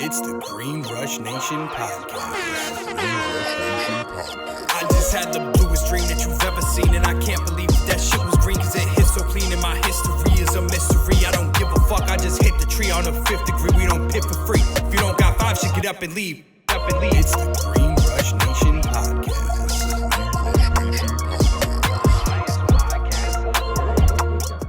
It's the Green Rush Nation podcast. I just had the bluest dream that you've ever seen, and I can't believe that shit was green, cause it hit so clean, and my history is a mystery. I don't give a fuck, I just hit the tree on the 5th degree. We don't pit for free. If you don't got 5 shit, get up and leave. It's the Green Rush Nation podcast.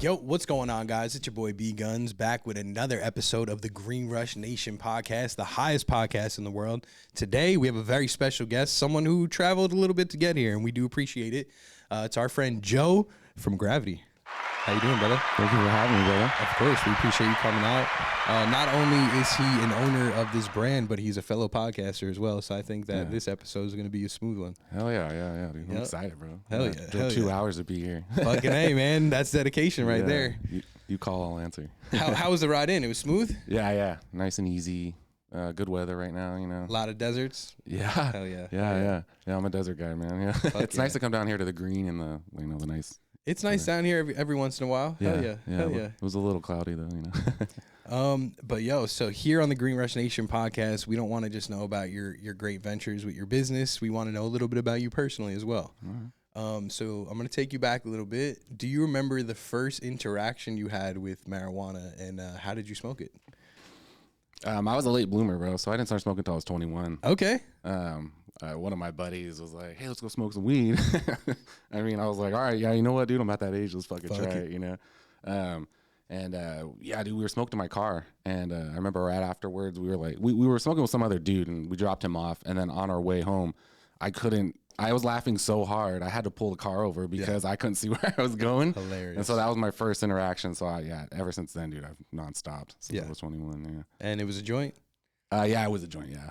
Yo, what's going on, guys? It's your boy B-Gunz back with another episode of the Green Rush Nation podcast, the highest podcast in the world. Today, we have a very special guest, someone who traveled a little bit to get here, and we do appreciate it. It's our friend Joe from Gravity. How you doing, brother? Thank you for having me, brother. Of course, we appreciate you coming out. Not only is he an owner of this brand, but he's a fellow podcaster as well. So I think that this episode is going to be a smooth one. Hell yeah, dude. I'm excited, bro. Hell yeah. Hell 2 hours to be here. Fucking A, man. That's dedication right there. You call, I'll answer. How was the ride in? It was smooth? Yeah. Nice and easy. Good weather right now, you know. A lot of deserts? Yeah. Hell yeah. Yeah, I'm a desert guy, man. Yeah. It's nice to come down here to the green and the nice. It's nice down here every once in a while. Hell yeah. It was a little cloudy though, you know. But yo, so here on the Green Rush Nation podcast, we don't want to just know about your great ventures with your business. We want to know a little bit about you personally as well. All right. So I'm going to take you back a little bit. Do you remember the first interaction you had with marijuana, and how did you smoke it? I was a late bloomer, bro, so I didn't start smoking until I was 21. Okay. One of my buddies was like, "Hey, let's go smoke some weed." I mean, I was like, "All right, yeah, you know what, dude? I'm at that age. Let's fucking try it, you know." Yeah, dude, we were smoking in my car, and I remember right afterwards, we were like, we were smoking with some other dude, and we dropped him off, and then on our way home, I was laughing so hard, I had to pull the car over because I couldn't see where I was going. Hilarious. And so that was my first interaction. So ever since then, dude, I've non-stopped since I was 21. Yeah. And it was a joint? Yeah, it was a joint. Yeah.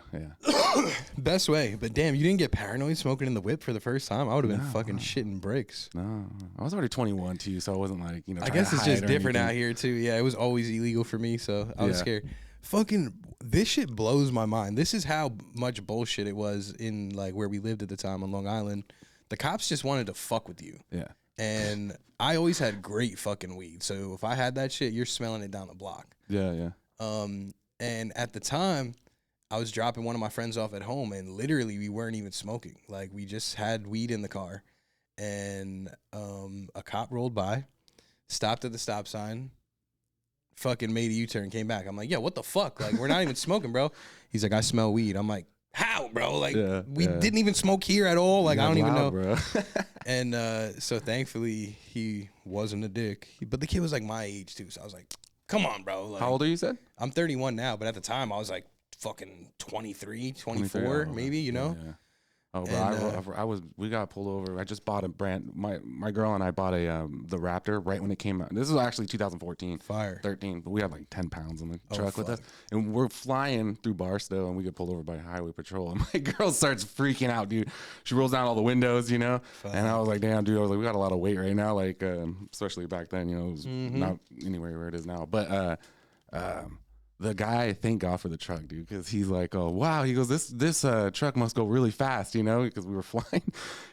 Best way. But damn, you didn't get paranoid smoking in the whip for the first time? I would have been fucking shitting bricks. No, I was already 21 too, so I wasn't like, you know. I guess it's just different out here too. Yeah, it was always illegal for me, so I was scared. Fucking, this shit blows my mind. This is how much bullshit it was in like where we lived at the time on Long Island. The cops just wanted to fuck with you. Yeah. And I always had great fucking weed. So if I had that shit, you're smelling it down the block. Yeah. And at the time, I was dropping one of my friends off at home, and literally we weren't even smoking. Like, we just had weed in the car, and a cop rolled by, stopped at the stop sign, fucking made a U-turn, came back. I'm like, yo, what the fuck? Like, we're not even smoking, bro. He's like, I smell weed. I'm like, how, bro? Like, we didn't even smoke here at all. Like, I don't even know. Bro. And so thankfully, he wasn't a dick. But the kid was like my age, too. So I was like, come on, bro. Like, how old are you, said? I'm 31 now, but at the time, I was like fucking 23, 24, maybe, you know? Yeah. Oh, bro, we got pulled over. I just bought a brand. My girl and I bought the Raptor right when it came out. This was actually 2014. Fire. 13, but we had like 10 pounds in the truck with us. And we're flying through Barstow, and we get pulled over by highway patrol. And my girl starts freaking out, dude. She rolls down all the windows, you know? And I was like, damn, dude. I was like, we got a lot of weight right now. Like, especially back then, you know, it was not anywhere where it is now. But, the guy, thank God for the truck, dude, because he's like, oh, wow. He goes, this truck must go really fast, you know, because we were flying.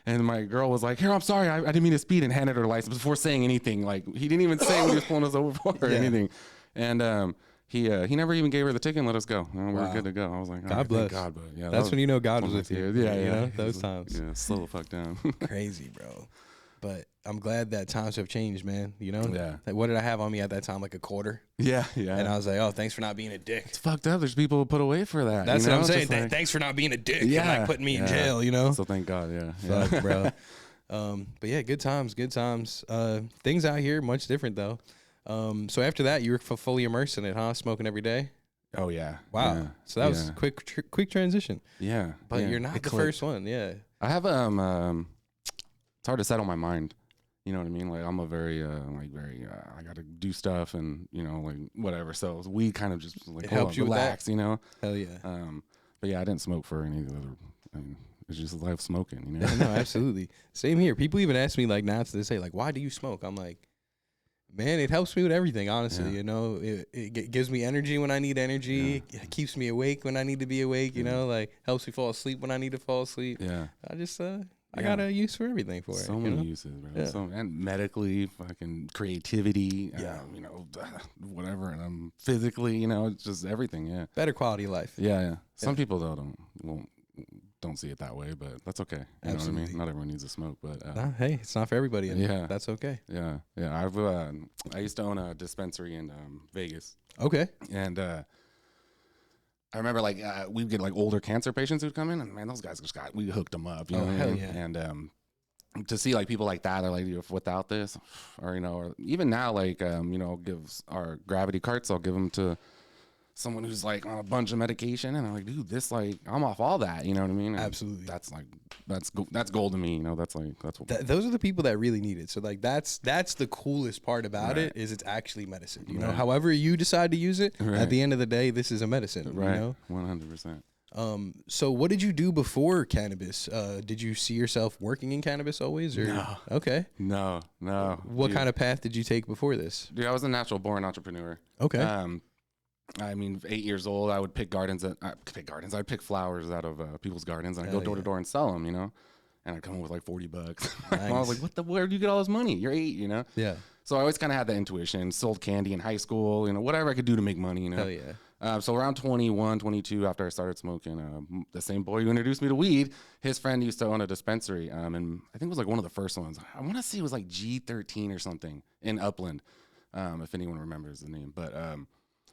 And my girl was like, here, I'm sorry. I didn't mean to speed, and handed her license before saying anything. Like, he didn't even say what he was pulling us over for or anything. And he never even gave her the ticket and let us go. And we're good to go. I was like, God bless. God, but yeah, that's when you know God was with you. Yeah. You know, those times. Yeah, slow the fuck down. Crazy, bro. But I'm glad that times have changed, man. You know? Yeah. Like, what did I have on me at that time? Like a quarter? Yeah. And I was like, oh, thanks for not being a dick. It's fucked up. There's people who put away for that. That's what I'm saying. Thanks for not being a dick. And like putting me in jail, you know? So thank God, yeah. Fuck, bro. But yeah, good times. Things out here, much different though. So after that, you were fully immersed in it, huh? Smoking every day? Oh, yeah. Wow. Yeah. So that was quick transition. Yeah. But you're not the first one, yeah. I have, it's hard to settle my mind. You know what I mean? Like, I'm a very, I got to do stuff and, you know, like, whatever. So we kind of just, like, it helps you relax, with that? you know? Hell yeah. But yeah, I didn't smoke for any other, I mean, it's just a life smoking, you know? No, absolutely. Same here. People even ask me, like, now to say, like, why do you smoke? I'm like, man, it helps me with everything, honestly, you know? It gives me energy when I need energy. Yeah. It keeps me awake when I need to be awake, you know? Like, helps me fall asleep when I need to fall asleep. Yeah. I I got a use for everything for it. So many uses, bro. Yeah. So, and medically, fucking creativity, you know, whatever. And physically, you know, it's just everything. Yeah. Better quality of life. Yeah. Some people though don't see it that way, but that's okay. You know what I mean? Not everyone needs to smoke, but hey, it's not for everybody. And that's okay. Yeah. I used to own a dispensary in Vegas. Okay. And I remember like we'd get like older cancer patients who'd come in, and man, those guys we hooked them up. You know what I mean? Yeah. And to see like people like that, they're like, without this, or you know, or even now, like you know, gives our gravity carts, I'll give them to someone who's like on a bunch of medication, and I'm like, dude, this like I'm off all that. You know what I mean? And absolutely. That's like that's gold to me. You know, that's what those are the people that really need it. So like that's the coolest part about it is it's actually medicine. You know, however you decide to use it, at the end of the day, this is a medicine. Right. You know, 100%. So what did you do before cannabis? Did you see yourself working in cannabis always? Or? No. Okay. No. What kind of path did you take before this? Dude, I was a natural born entrepreneur. Okay. I mean, 8 years old, I would pick gardens. I'd pick flowers out of people's gardens, and I'd go door to door and sell them, you know? And I'd come up with like $40. Nice. I was like, where'd you get all this money? You're 8, you know? Yeah. So I always kind of had that intuition, sold candy in high school, you know, whatever I could do to make money, you know? Hell yeah. So around 21, 22, after I started smoking, the same boy who introduced me to weed, his friend used to own a dispensary. And I think it was like one of the first ones. I want to say it was like G13 or something in Upland, if anyone remembers the name. But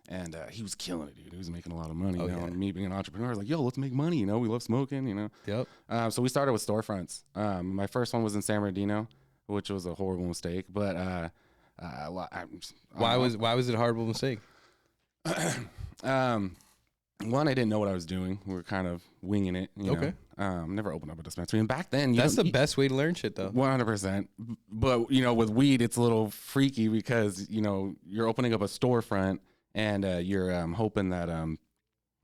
and he was killing it, dude. He was making a lot of money. You know, and me being an entrepreneur, I was like, yo, let's make money. You know, we love smoking, you know. Yep. So we started with storefronts. My first one was in San Bernardino, which was a horrible mistake. But why was it a horrible mistake? One, I didn't know what I was doing. We were kind of winging it. You know? Never opened up a dispensary. And back then, that's the best way to learn shit, though. 100%. But you know, with weed, it's a little freaky because you know you're opening up a storefront and you're hoping that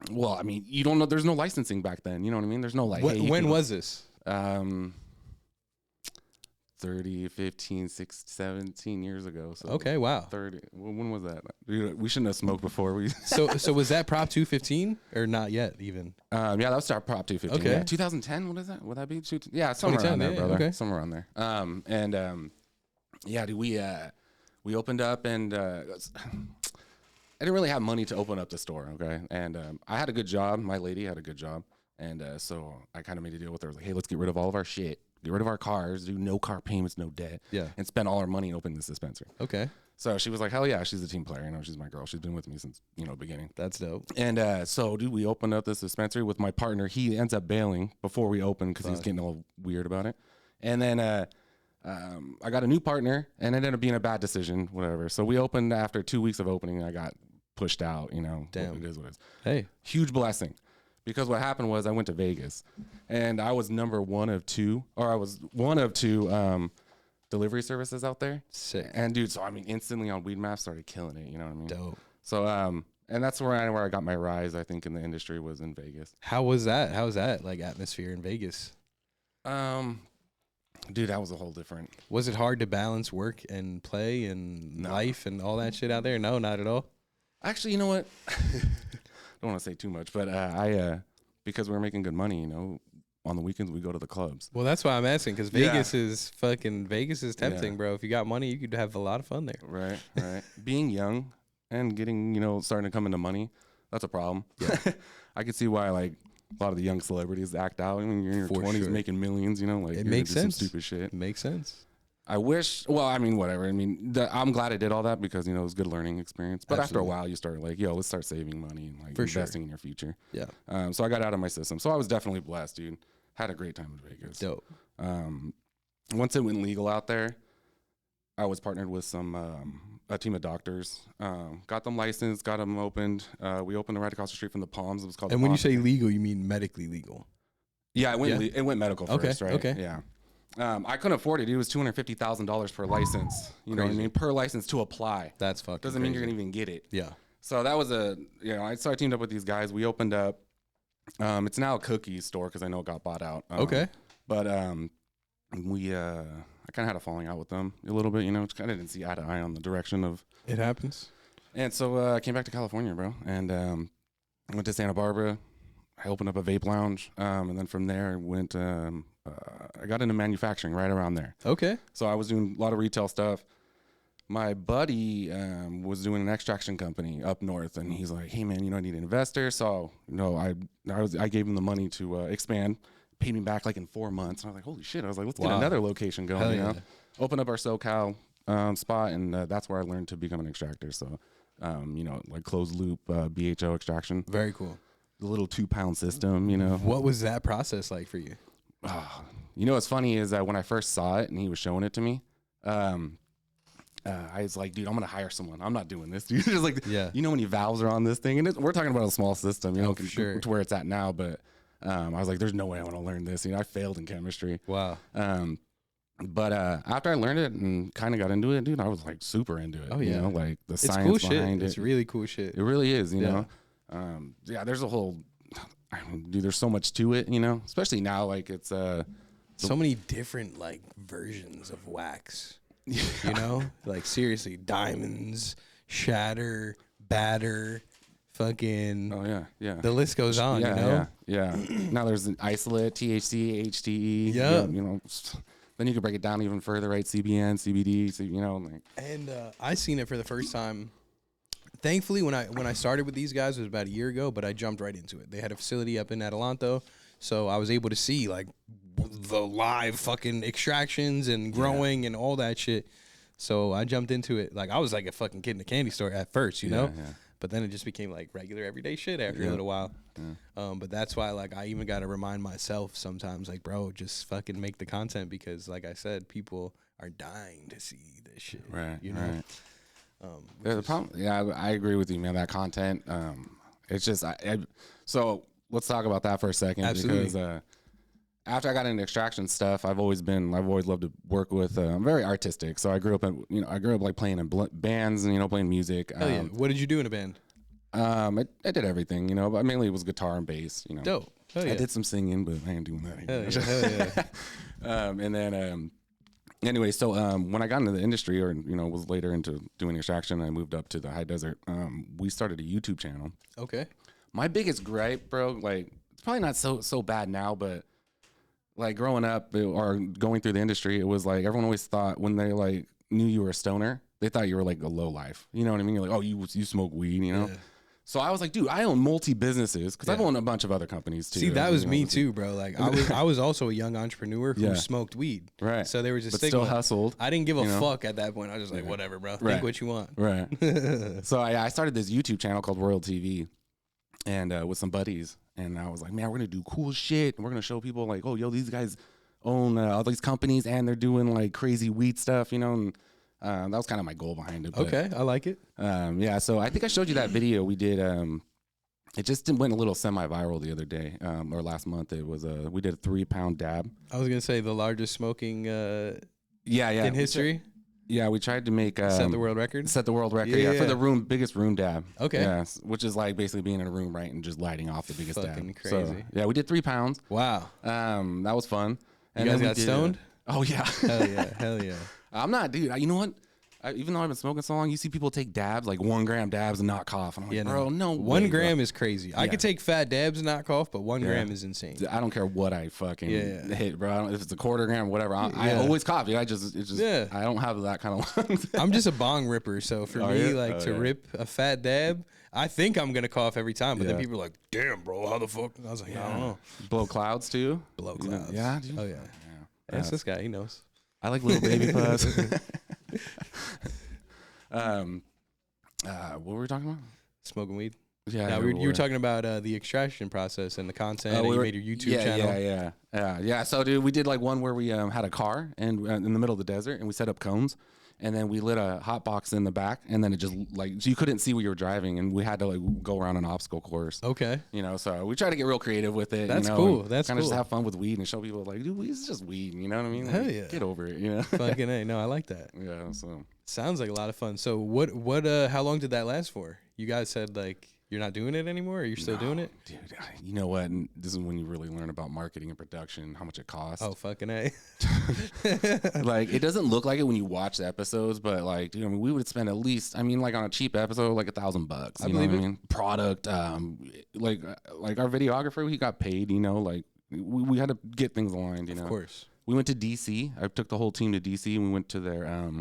well, I mean, you don't know. There's no licensing back then. You know what I mean? There's no like. When was this? 30, 15, 16, 17 years ago. So okay, wow. 30. When was that? We shouldn't have smoked before. So was that Prop 215 or not yet even? Yeah, that was our Prop 215. Okay. Yeah. 2010. What is that? Would that be? Yeah, somewhere around there, brother. Okay. Somewhere around there. Yeah, dude, we opened up and I didn't really have money to open up the store. Okay, and I had a good job. My lady had a good job, and so I kind of made a deal with her. I was like, hey, let's get rid of all of our shit. Get rid of our cars, do no car payments, no debt, and spend all our money and open this dispensary. Okay. So she was like, hell yeah, she's a team player. You know, she's my girl. She's been with me since, you know, beginning. That's dope. And so, dude, we opened up this dispensary with my partner. He ends up bailing before we opened because he was getting all weird about it. And then I got a new partner, and it ended up being a bad decision, whatever. So we opened after 2 weeks of opening. I got pushed out, you know. Damn. It is what it is. Hey. Huge blessing. Because what happened was I went to Vegas, and I was one of two delivery services out there. Sick. And dude, so I mean, instantly on Weed Maps started killing it. You know what I mean? Dope. So and that's where I got my rise. I think in the industry was in Vegas. How was that? How was that like atmosphere in Vegas? Dude, that was a whole different. Was it hard to balance work and play and life and all that shit out there? No, not at all. Actually, you know what? Don't want to say too much, but because we're making good money, you know, on the weekends we go to the clubs. Well, that's why I'm asking, because Vegas is tempting, bro. If you got money, you could have a lot of fun there. Right. Being young and getting, you know, starting to come into money, that's a problem. Yeah. I could see why like a lot of the young celebrities act out. I mean, you're in your 20s making millions, you know, like it makes sense. Some stupid shit. It makes sense. I wish, well, I mean, whatever. I mean, I'm glad I did all that because, you know, it was a good learning experience. But after a while, you start like, yo, let's start saving money and like investing in your future. Yeah. So I got out of my system. So I was definitely blessed, dude. Had a great time in Vegas. Dope. Once it went legal out there, I was partnered with a team of doctors. Got them licensed, got them opened. We opened right across the street from the Palms. It was called. And when you say legal, you mean medically legal? Yeah, it went medical first, right? Okay. Yeah. I couldn't afford it. It was $250,000 per license. You know what I mean? Per license to apply. That's fucking Doesn't mean you're gonna even get it. Yeah. So that was I teamed up with these guys. We opened up. It's now a cookies store because I know it got bought out. Okay. But I kind of had a falling out with them a little bit. You know, kind of didn't see eye to eye on the direction of. It happens. And so I came back to California, bro, and went to Santa Barbara. I opened up a vape lounge, and then from there went. I got into manufacturing right around there. Okay. So I was doing a lot of retail stuff. My buddy was doing an extraction company up north, and he's like, "Hey man, I need an investor." So I gave him the money to expand, paid me back like in 4 months. And I was like, "Holy shit!" I was like, "Let's get another location going." Hell you know, yeah. open up our SoCal spot, and that's where I learned to become an extractor. So, like closed loop BHO extraction. Very cool. The little 2-pound system. What was that process like for you? What's funny is that when I first saw it and he was showing it to me, I was like, dude, I'm gonna hire someone. I'm not doing this, dude. Just like, how many valves are on this thing, and we're talking about a small system, for sure, to where it's at now. But I was like, there's no way I want to learn this. I failed in chemistry. Wow. But after I learned it and kind of got into it, dude, I was like super into it. Oh yeah, like the it's science cool behind shit. It's really cool shit. It really is. You know, there's a whole. Dude, there's so much to it. Especially now, like it's so many different like versions of wax. Like seriously, diamonds, shatter, batter, fucking. Oh yeah. The list goes on. Yeah. Now there's an isolate, THC, HTE. Yeah. Then you can break it down even further, right? CBN, CBD. And I seen it for the first time. Thankfully, when I started with these guys, it was about a year ago, but I jumped right into it. They had a facility up in Adelanto, so I was able to see like the live fucking extractions and growing and all that shit. So I jumped into it. Like I was like a fucking kid in a candy store at first, you know? Yeah. But then it just became like regular everyday shit after a little while. Yeah. But that's why like I even got to remind myself sometimes like, bro, just fucking make the content because like I said, people are dying to see this shit. Right. You know? Right. The problem, I agree with you, man. That content, it's just, so let's talk about that for a second. Absolutely. Because after I got into extraction stuff, I've always loved to work with. I'm very artistic, so I grew up like playing in bands and playing music. Hell yeah. What did you do in a band? I did everything, but mainly it was guitar and bass. Dope. Hell yeah. I did some singing, but I ain't doing that anymore. Hell yeah. And then. Anyway, so when I got into the industry, or was later into doing extraction, I moved up to the high desert. We started a YouTube channel. Okay. My biggest gripe, bro, like it's probably not so bad now, but like growing up or going through the industry, it was like everyone always thought when they like knew you were a stoner, they thought you were like a low life. You know what I mean? You're like, oh, you smoke weed, Yeah. So I was like, dude, I own multi businesses because I've owned a bunch of other companies too. See, that was me too, bro. Like I was also a young entrepreneur who smoked weed. Right. So there was a but stigma. still hustled. I didn't give a fuck at that point. I was just like, whatever, bro. Right. Think what you want. Right. So I started this YouTube channel called Royal TV, and with some buddies, and I was like, man, we're gonna do cool shit, and we're gonna show people like, oh, yo, these guys own all these companies, and they're doing like crazy weed stuff, And that was kind of my goal behind it. But, okay, I like it. So I think I showed you that video we did. It just went a little semi-viral the other day, or last month. It was we did a 3-pound dab. I was gonna say the largest smoking in in history. Yeah, we tried to make set the world record. Set the world record, for the biggest room dab. Okay, yeah, which is like basically being in a room, right, and just lighting off the biggest fucking dab. Crazy. So, yeah, we did 3 pounds. Wow. That was fun. And you guys got stoned? Oh yeah. Hell yeah. I'm not, dude. You know what? Even though I've been smoking so long, you see people take dabs, like 1 gram dabs and not cough. And I'm like, bro, no 1 way, gram bro. is crazy. I could take fat dabs and not cough, but 1 gram is insane. I don't care what I fucking hit, bro. If it's a 1/4 gram, whatever. I always cough. Dude. I don't have that kind of lungs. I'm just a bong ripper, so for me, to rip a fat dab, I think I'm gonna cough every time. But then people are like, damn, bro, how the fuck? I was like, I don't know. Blow clouds too. Blow clouds. Yeah. Dude. Oh yeah. That's this guy. He knows. I like little baby puffs. What were we talking about? Smoking weed. Yeah, you were talking about the extraction process and the content. And you made your YouTube channel. Yeah. So, dude, we did like one where we had a car and in the middle of the desert, and we set up cones, and then we lit a hot box in the back, and then it just like so you couldn't see where you were driving, and we had to like go around an obstacle course. Okay. So we try to get real creative with it. That's cool. That's kind of cool. just have fun with weed and show people like, dude, weed's just weed. You know what I mean? Hell like, yeah. Get over it. Fucking A. No, I like that. Yeah. So sounds like a lot of fun. So what? How long did that last for? You guys said like. You're not doing it anymore, or you're still doing it? Dude, you know what? And this is when you really learn about marketing and production, how much it costs. Oh, fucking A. Like, it doesn't look like it when you watch the episodes, but like, dude, I mean, we would spend at least, I mean, like on a cheap episode, like $1,000. You know what I mean? Product, like our videographer, he got paid, you know, like we had to get things aligned, you know. Of course. We went to DC. I took the whole team to DC, and we went to their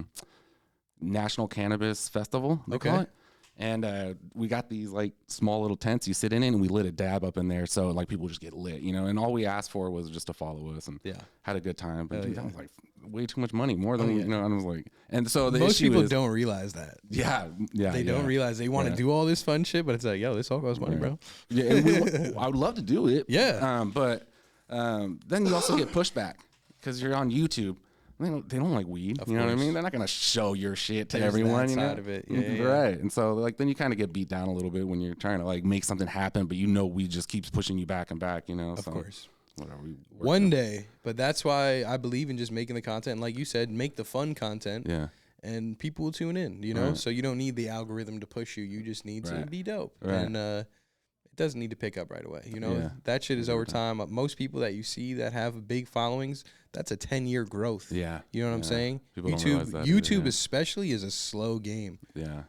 National Cannabis Festival, they call it. And we got these like small little tents you sit in it, and we lit a dab up in there, so like people just get lit, you know. And all we asked for was just to follow us, and had a good time. But dude, that was like way too much money, more than you know. And I was like, and so most people don't realize that. They don't realize they want to do all this fun shit, but it's like, yo, this all costs money, bro. Yeah, and I would love to do it. Yeah, but then you also get pushback because you're on YouTube. They don't like weed. You know what I mean? They're not going to show your shit to everyone. That you know? side of it. Right. And so like then you kind of get beat down a little bit when you're trying to like make something happen, but you know weed just keeps pushing you back and back, you know? Of course. Whatever. One day. But that's why I believe in just making the content. And like you said, make the fun content. Yeah. And people will tune in, you know? So you don't need the algorithm to push you. You just need to be dope. Right. And it doesn't need to pick up right away. You know, that shit is over time. Most people that you see that have big followings, that's a 10-year growth. Yeah. You know what I'm saying? People don't realize that YouTube either, especially is a slow game. Yeah.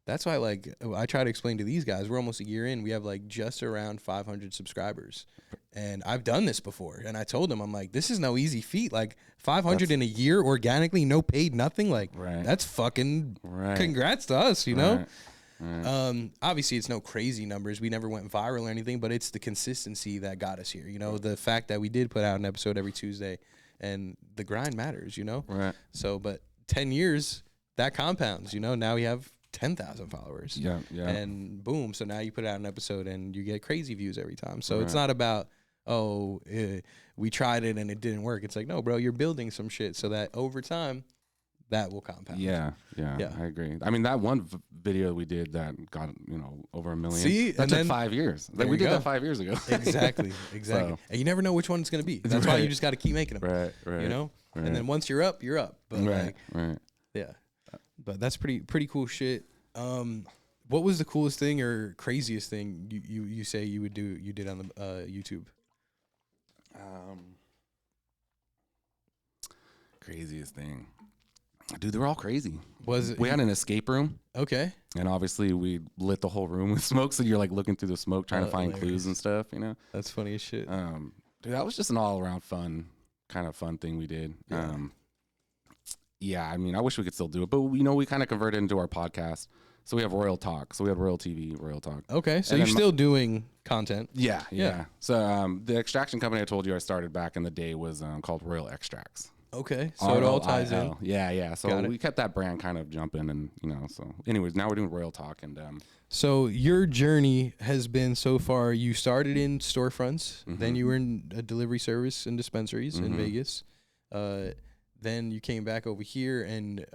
That's why like I try to explain to these guys, we're almost a year in, we have like just around 500 subscribers. And I've done this before. And I told them, I'm like, this is no easy feat. Like 500 in a year organically, no paid, nothing. Like that's fucking congrats to us, you know? Obviously it's no crazy numbers. We never went viral or anything, but it's the consistency that got us here. You know, the fact that we did put out an episode every Tuesday, and the grind matters, you know? Right. So, but 10 years, that compounds, you know? Now we have 10,000 followers. Yeah. And boom, so now you put out an episode and you get crazy views every time. So it's not about, we tried it and it didn't work. It's like, no, bro, you're building some shit so that over time, that will compound. Yeah, I agree. I mean, that one video we did that got, you know, over 1 million. See? That took 5 years. Like we did that 5 years ago. Exactly. So. And you never know which one it's going to be. That's why you just got to keep making them. Right. You know? Right. And then once you're up, you're up. But yeah. But that's pretty cool shit. What was the coolest thing or craziest thing you say you did on the YouTube? Craziest thing. Dude, they were all crazy. We had an escape room. Okay. And obviously we lit the whole room with smoke, so you're like looking through the smoke trying to find clues and stuff, you know? That's funny as shit. Dude, that was just an all around fun thing we did. I mean, I wish we could still do it, but you know, we kind of converted into our podcast. So we have Royal Talk. So we had Royal TV, Royal Talk. Okay. So you're still doing content. Yeah. So the extraction company I told you I started back in the day was called Royal Extracts. Okay, so it all ties in. Yeah. So we kept that brand kind of jumping, and you know. So, anyways, now we're doing Royal Talk, and so your journey has been so far. You started in storefronts, then you were in a delivery service in dispensaries in Vegas. Then you came back over here, and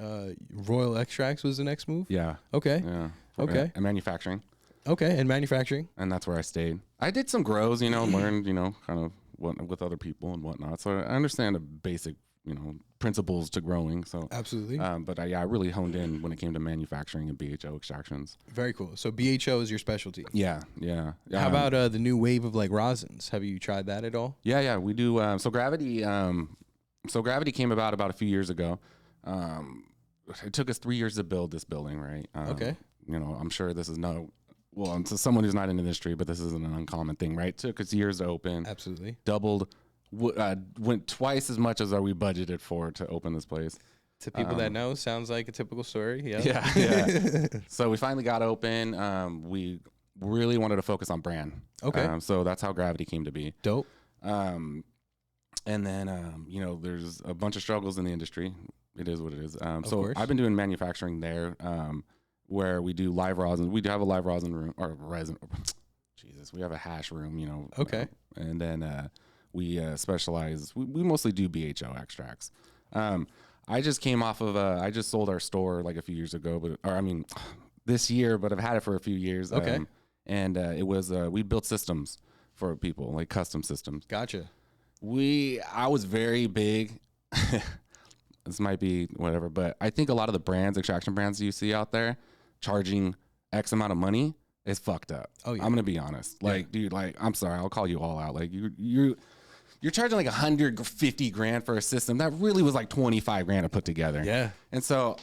Royal Extracts was the next move. Yeah. Okay. Yeah. Okay. And manufacturing. Okay, and manufacturing. And that's where I stayed. I did some grows, you know, learned, you know, kind of with other people and whatnot. So I understand the basic, you know, principles to growing. So absolutely. But I really honed in when it came to manufacturing and BHO extractions. Very cool. So BHO is your specialty. Yeah. How about the new wave of like rosins? Have you tried that at all? Yeah. We do. So Gravity. So Gravity came about a few years ago. It took us 3 years to build this building, right? Okay. You know, I'm sure this is to someone who's not in the industry, but this isn't an uncommon thing, right? It took us years to open. Absolutely. Doubled. Went twice as much as we budgeted for to open this place. To people that know, sounds like a typical story. Yeah. So we finally got open. We really wanted to focus on brand. Okay. So that's how Gravity came to be. Dope. And then, you know, there's a bunch of struggles in the industry. It is what it is. So I've been doing manufacturing there, where we do live rosin. We do have a live rosin room or resin. Jesus, we have a hash room, you know. Okay. And then we specialize. We mostly do BHO extracts. I just came off of. I just sold our store like a few years ago, this year, but I've had it for a few years. Okay. And it was we built systems for people, like custom systems. Gotcha. I was very big. This might be whatever, but I think a lot of the brands, extraction brands you see out there, charging X amount of money is fucked up. Oh, yeah. I'm gonna be honest. Like, dude, like, I'm sorry, I'll call you all out. Like, you're charging like 150 grand for a system that really was like 25 grand to put together. Yeah. And so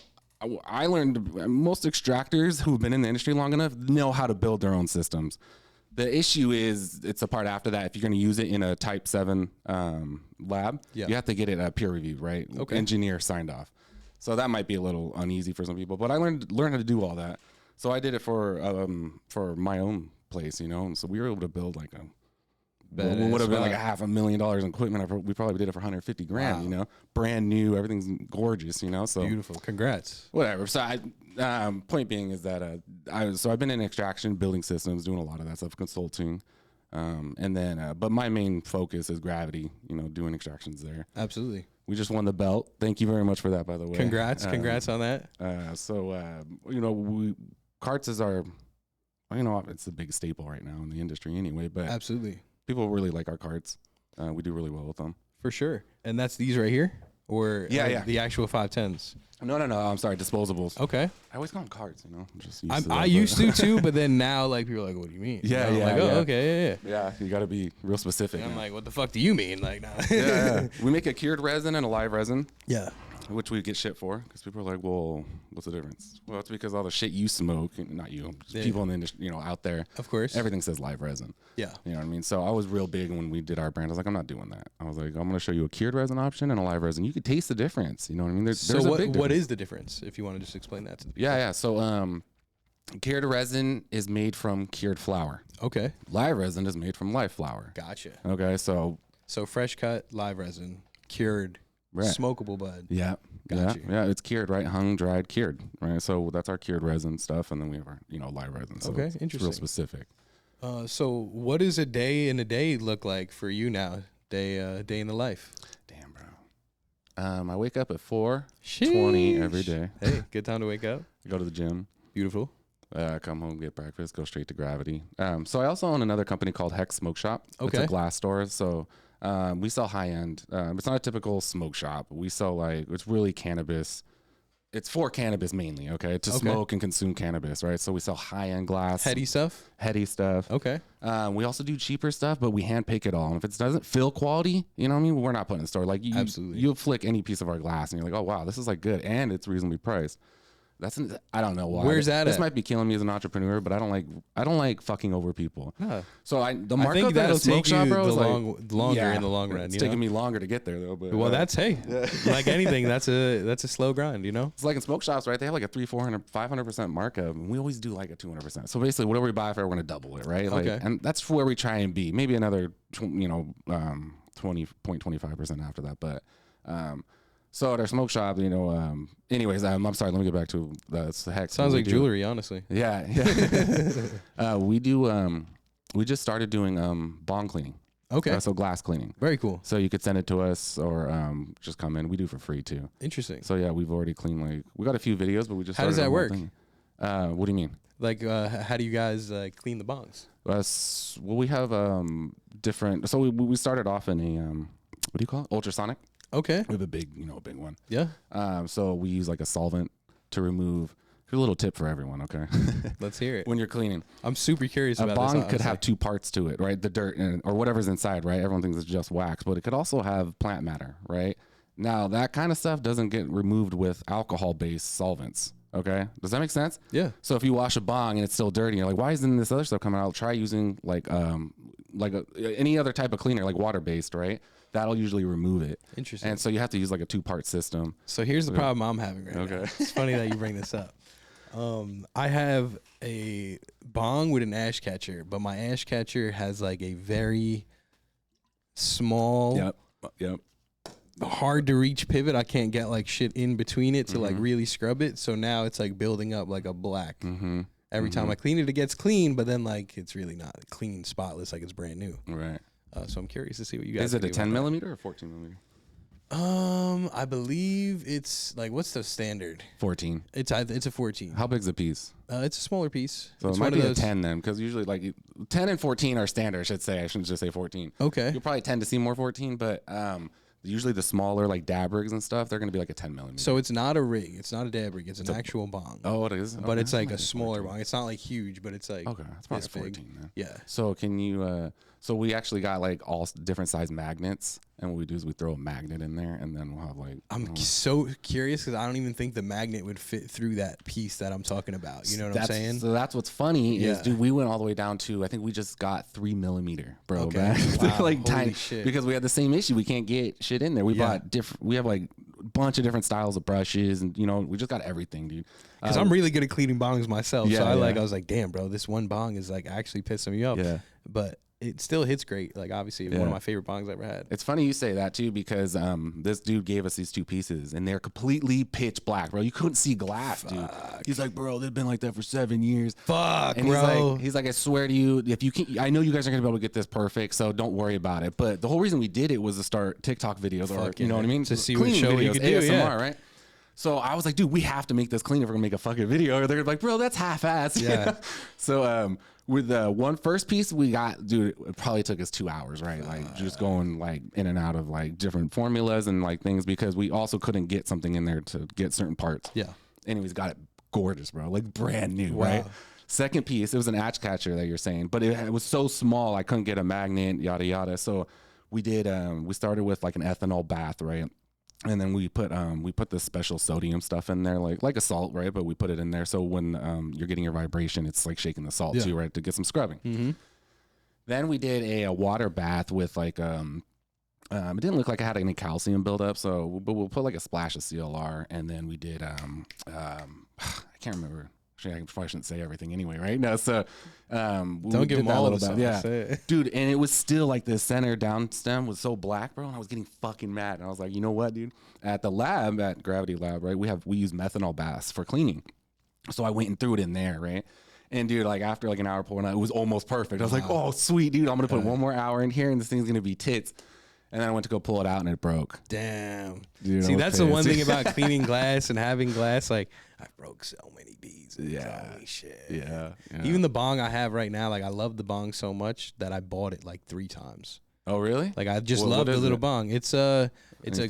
I learned most extractors who've been in the industry long enough know how to build their own systems. The issue is it's a part after that. If you're going to use it in a type 7 lab, you have to get it peer reviewed, right? Okay. Engineer signed off. So that might be a little uneasy for some people, but I learned how to do all that. So I did it for my own place, you know. And so we were able to build like what would have been like $500,000 in equipment. We probably did it for 150 grand, you know, brand new, everything's gorgeous, you know. So beautiful. Congrats. Whatever. So point being is that I've been in extraction, building systems, doing a lot of that stuff, consulting, and then but my main focus is gravity, you know, doing extractions there. Absolutely. We just won the belt. Thank you very much for that, by the way. Congrats on that. You know, carts is our, you know, it's a big staple right now in the industry anyway, but absolutely. People really like our carts. We do really well with them. For sure. And that's these right here? Or the actual 510s? No. I'm sorry, disposables. Okay. I always call them carts, you know. I used to too, but then now like people are like, what do you mean? Yeah, I'm like, yeah. Okay, yeah. You got to be real specific. And I'm like, what the fuck do you mean? Like, nah. yeah. We make a cured resin and a live resin. Yeah. Which we get shit for because people are like, well, what's the difference? Well, it's because all the shit you smoke, not you, people in the industry, you know, out there. Of course. Everything says live resin. Yeah. You know what I mean? So I was real big when we did our brand. I was like, I'm not doing that. I was like, I'm going to show you a cured resin option and a live resin. You could taste the difference. You know what I mean? There's a big difference. What is the difference? If you want to just explain that to the people. Yeah. So cured resin is made from cured flower. Okay. Live resin is made from live flower. Gotcha. Okay. So fresh cut live resin, cured, smokable bud. Yeah. Gotcha. Yeah. It's cured, right? Hung, dried, cured, right? So that's our cured resin stuff. And then we have our, you know, live resin. So okay. It's Interesting. real specific. So what does a day in a day look like for you now? Day in the life. Damn, bro. I wake up at 4:20 every day. Hey, good time to wake up. Go to the gym. Beautiful. Come home, get breakfast, go straight to Gravity. So I also own another company called Hex Smoke Shop. Okay. It's a glass store. So we sell high end. It's not a typical smoke shop. We sell it's really cannabis. It's for cannabis mainly, okay? To smoke and consume cannabis, right? So we sell high-end glass. Heady stuff? Heady stuff. Okay. We also do cheaper stuff, but we hand pick it all. And if it doesn't feel quality, you know what I mean? We're not putting it in the store. Like, absolutely. You'll flick any piece of our glass, and you're like, oh, wow, this is, like, good. And it's reasonably priced. I don't know why. Where's that This at? might be killing me as an entrepreneur, but I don't like fucking over people. Huh. So the markup I think that'll smoke take shop, you bro, is longer in the long run. It's taking me longer to get there though. But well, that's like anything. That's a slow grind, you know. It's like in smoke shops, right? They have like a 500% markup, and we always do like a 200%. So basically, whatever we buy for, we're gonna double it, right? Like, and that's where we try and be. Maybe another 20.25% after that, but. So at our smoke shop, you know, anyways, I'm sorry, let me get back to the heck. Sounds like jewelry, honestly. Yeah. We just started doing bong cleaning. Okay. So glass cleaning. Very cool. So you could send it to us or just come in. We do for free too. Interesting. So yeah, we've already cleaned we got a few videos, but we just How does that work? What do you mean? Like how do you guys clean the bongs? Well, we have different. So we started off in a what do you call it? Ultrasonic. Okay. We have a big one. Yeah. So we use like a solvent to remove. Here's a little tip for everyone, okay? Let's hear it. When you're cleaning. I'm super curious about this. A bong could have two parts to it, right? The dirt or whatever's inside, right? Everyone thinks it's just wax, but it could also have plant matter, right? Now, that kind of stuff doesn't get removed with alcohol-based solvents, okay? Does that make sense? Yeah. So if you wash a bong and it's still dirty, you're like, why isn't this other stuff coming out? Try using any other type of cleaner, like water-based, right? That'll usually remove it. Interesting. And so you have to use like a 2-part system. So here's the problem I'm having right now. It's funny that you bring this up. I have a bong with an ash catcher, but my ash catcher has like a very small, hard to reach pivot. I can't get like shit in between it to like really scrub it. So now it's like building up like a black. Every time I clean it, it gets clean, but then like it's really not clean, spotless, like it's brand new. Right. So I'm curious to see what you guys. Is it a 10 millimeter or 14 millimeter? I believe it's like, what's the standard? 14. It's a 14. How big's a piece? It's a smaller piece. So it's it might be a 10 then, because usually like 10 and 14 are standard. I shouldn't just say 14. Okay. You'll probably tend to see more 14, but Usually the smaller like dab rigs and stuff, they're gonna be like a 10 millimeter. So it's not a rig. It's not a dab rig. It's an actual bong. Oh, it is. But it's like a smaller bong. It's not like huge, but it's like okay. It's probably this 14. big. Then. Yeah. So can you? So we actually got like all different size magnets, and what we do is we throw a magnet in there, and then we'll have like. I'm so curious because I don't even think the magnet would fit through that piece that I'm talking about. You know what I'm saying? So that's what's funny is, dude, we went all the way down to, I think we just got 3 millimeter, bro. Okay. Wow. Like Holy tiny shit. because we had the same issue. We can't get shit in there. We bought different. We have like a bunch of different styles of brushes, and we just got everything, dude. Because I'm really good at cleaning bongs myself. Yeah, so I was like, damn, bro, this one bong is like actually pissing me off. Yeah. But it still hits great. Like obviously one of my favorite bongs I ever had. It's funny you say that too, because this dude gave us these 2 pieces and they're completely pitch black, bro. You couldn't see glass, dude. He's like, bro, they've been like that for 7 years. Fuck, and bro. He's like, I swear to you, if you can, I know you guys are gonna be able to get this perfect, so don't worry about it. But the whole reason we did it was to start TikTok videos, or you know what I mean, to see what show videos, you could do, ASMR, right? So I was like, dude, we have to make this clean if we're gonna make a fucking video. Or they're like, bro, that's half-assed. Yeah. So with the one first piece we got, dude, it probably took us 2 hours, right? Like just going like in and out of like different formulas and like things, because we also couldn't get something in there to get certain parts. Yeah. Anyways, got it gorgeous, bro. Like brand new, right? Second piece, it was an atch catcher that you're saying, but it was so small I couldn't get a magnet, yada yada. So we did we started with like an ethanol bath, right? And then we put this special sodium stuff in there, like a salt, right? But we put it in there so when you're getting your vibration, it's like shaking the salt too, right? To get some scrubbing. Mm-hmm. Then we did a water bath with like it didn't look like it had any calcium buildup, so but we'll put like a splash of CLR, and then we did I can't remember. Actually, I probably shouldn't say everything anyway, right? No, so don't give them all the stuff. Yeah, dude, and it was still like the center down stem was so black, bro, and I was getting fucking mad. And I was like, you know what, dude? At the lab, at Gravity Lab, right? We use methanol baths for cleaning, so I went and threw it in there, right? And dude, like after like an hour pouring out, it was almost perfect. I was like, oh sweet, dude, I'm gonna put one more hour in here, and this thing's gonna be tits. And then I went to go pull it out, and it broke. Damn. Dude, see, that's the one thing about cleaning glass and having glass. Like, I broke so many beads. Yeah. Holy shit. Yeah. Even the bong I have right now, like, I love the bong so much that I bought it like 3 times. Oh, really? Like, I just love the little bong. It's a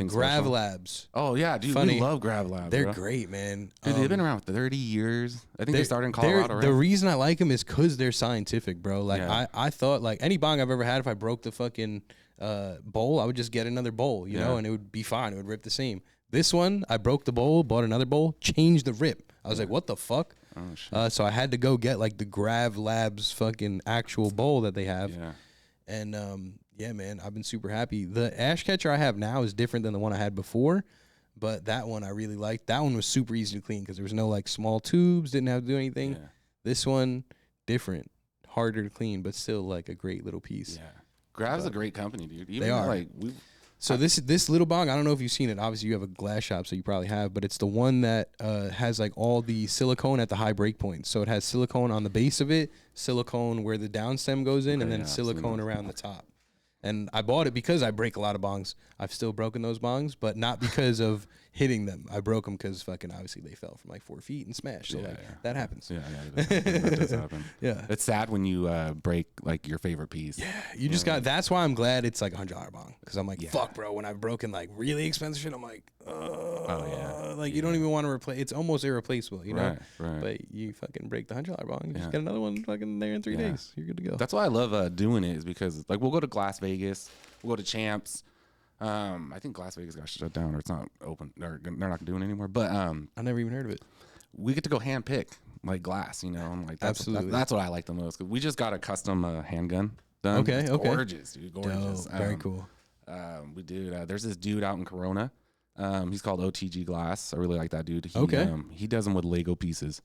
Grav Labs. Oh, yeah, dude. Funny. We love Grav Labs. They're great, man. Dude, they've been around for 30 years. I think they started in Colorado, right? The reason I like them is because they're scientific, bro. Like, I thought, like, any bong I've ever had, if I broke the fucking bowl, I would just get another bowl, you know, and it would be fine. It would rip the seam. This one, I broke the bowl, bought another bowl, changed the rip. I was like, what the fuck? Oh, shit. So I had to go get like the Grav Labs fucking actual bowl that they have. Yeah. And yeah, man, I've been super happy. The ash catcher I have now is different than the one I had before, but that one I really liked. That one was super easy to clean because there was no like small tubes, didn't have to do anything. Yeah. This one, different, harder to clean, but still like a great little piece. Yeah. Grav's a great company, dude. Even they are. Like, so this little bong, I don't know if you've seen it. Obviously, you have a glass shop, so you probably have. But it's the one that has like all the silicone at the high break points. So it has silicone on the base of it, silicone where the down stem goes in, and then silicone around the top. And I bought it because I break a lot of bongs. I've still broken those bongs, but not because of hitting them. I broke them because fucking obviously they fell from like 4 feet and smashed. So that happens. Yeah, that does happen. Yeah. It's sad when you break like your favorite piece. Yeah, you just got. That's why I'm glad it's like $100 bong, because I'm like, fuck, bro. When I've broken like really expensive shit, I'm like, like you don't even want to replace. It's almost irreplaceable, you know. Right. But you fucking break the $100 bong, you just get another one fucking there in 3 days. You're good to go. That's why I love doing it, is because like we'll go to Las Vegas, we'll go to Champs. I think Las Vegas got shut down, or it's not open. They're not doing it anymore. But I never even heard of it. We get to go hand pick like glass, you know. I'm like, that's what I like the most, because we just got a custom handgun done. Okay, it's gorgeous, dude, gorgeous. Very cool. We do. There's this dude out in Corona. He's called OTG Glass. I really like that dude. He does them with Lego pieces.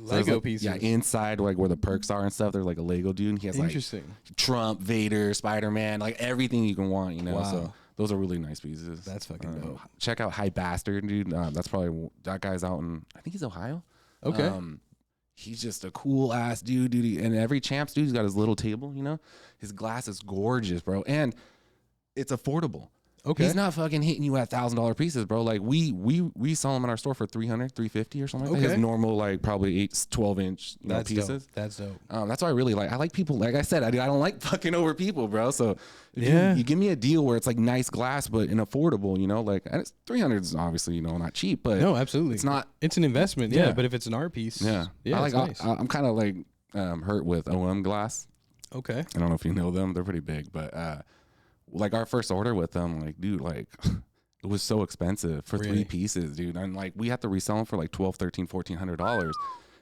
Pieces. Yeah, inside like where the perks are and stuff. There's like a Lego dude. And he has like Trump, Vader, Spider-Man, like everything you can want, you know. Wow. So those are really nice pieces. That's fucking dope. Check out High Bastard, dude. That's probably that guy's out in, I think he's Ohio. Okay. He's just a cool ass dude. And every Champs dude, he's got his little table, you know. His glass is gorgeous, bro, and it's affordable. Okay. He's not fucking hitting you at $1,000 pieces, bro. Like we sell them in our store for 300, 350 or something like that. His normal, like probably 12-inch pieces. Dope. That's dope. That's why I really like. I like people. Like I said, I don't like fucking over people, bro. So if you give me a deal where it's like nice glass but and affordable, like, and it's 300 is obviously not cheap, but no, absolutely, it's not. It's an investment, yeah. But if it's an art piece, yeah, I like. Nice. I'm kind of like hurt with OM glass. Okay. I don't know if you know them. They're pretty big, but like our first order with them, like, dude, like it was so expensive for 3 pieces, dude. And like we have to resell them for like $1,200, $1,300, $1,400.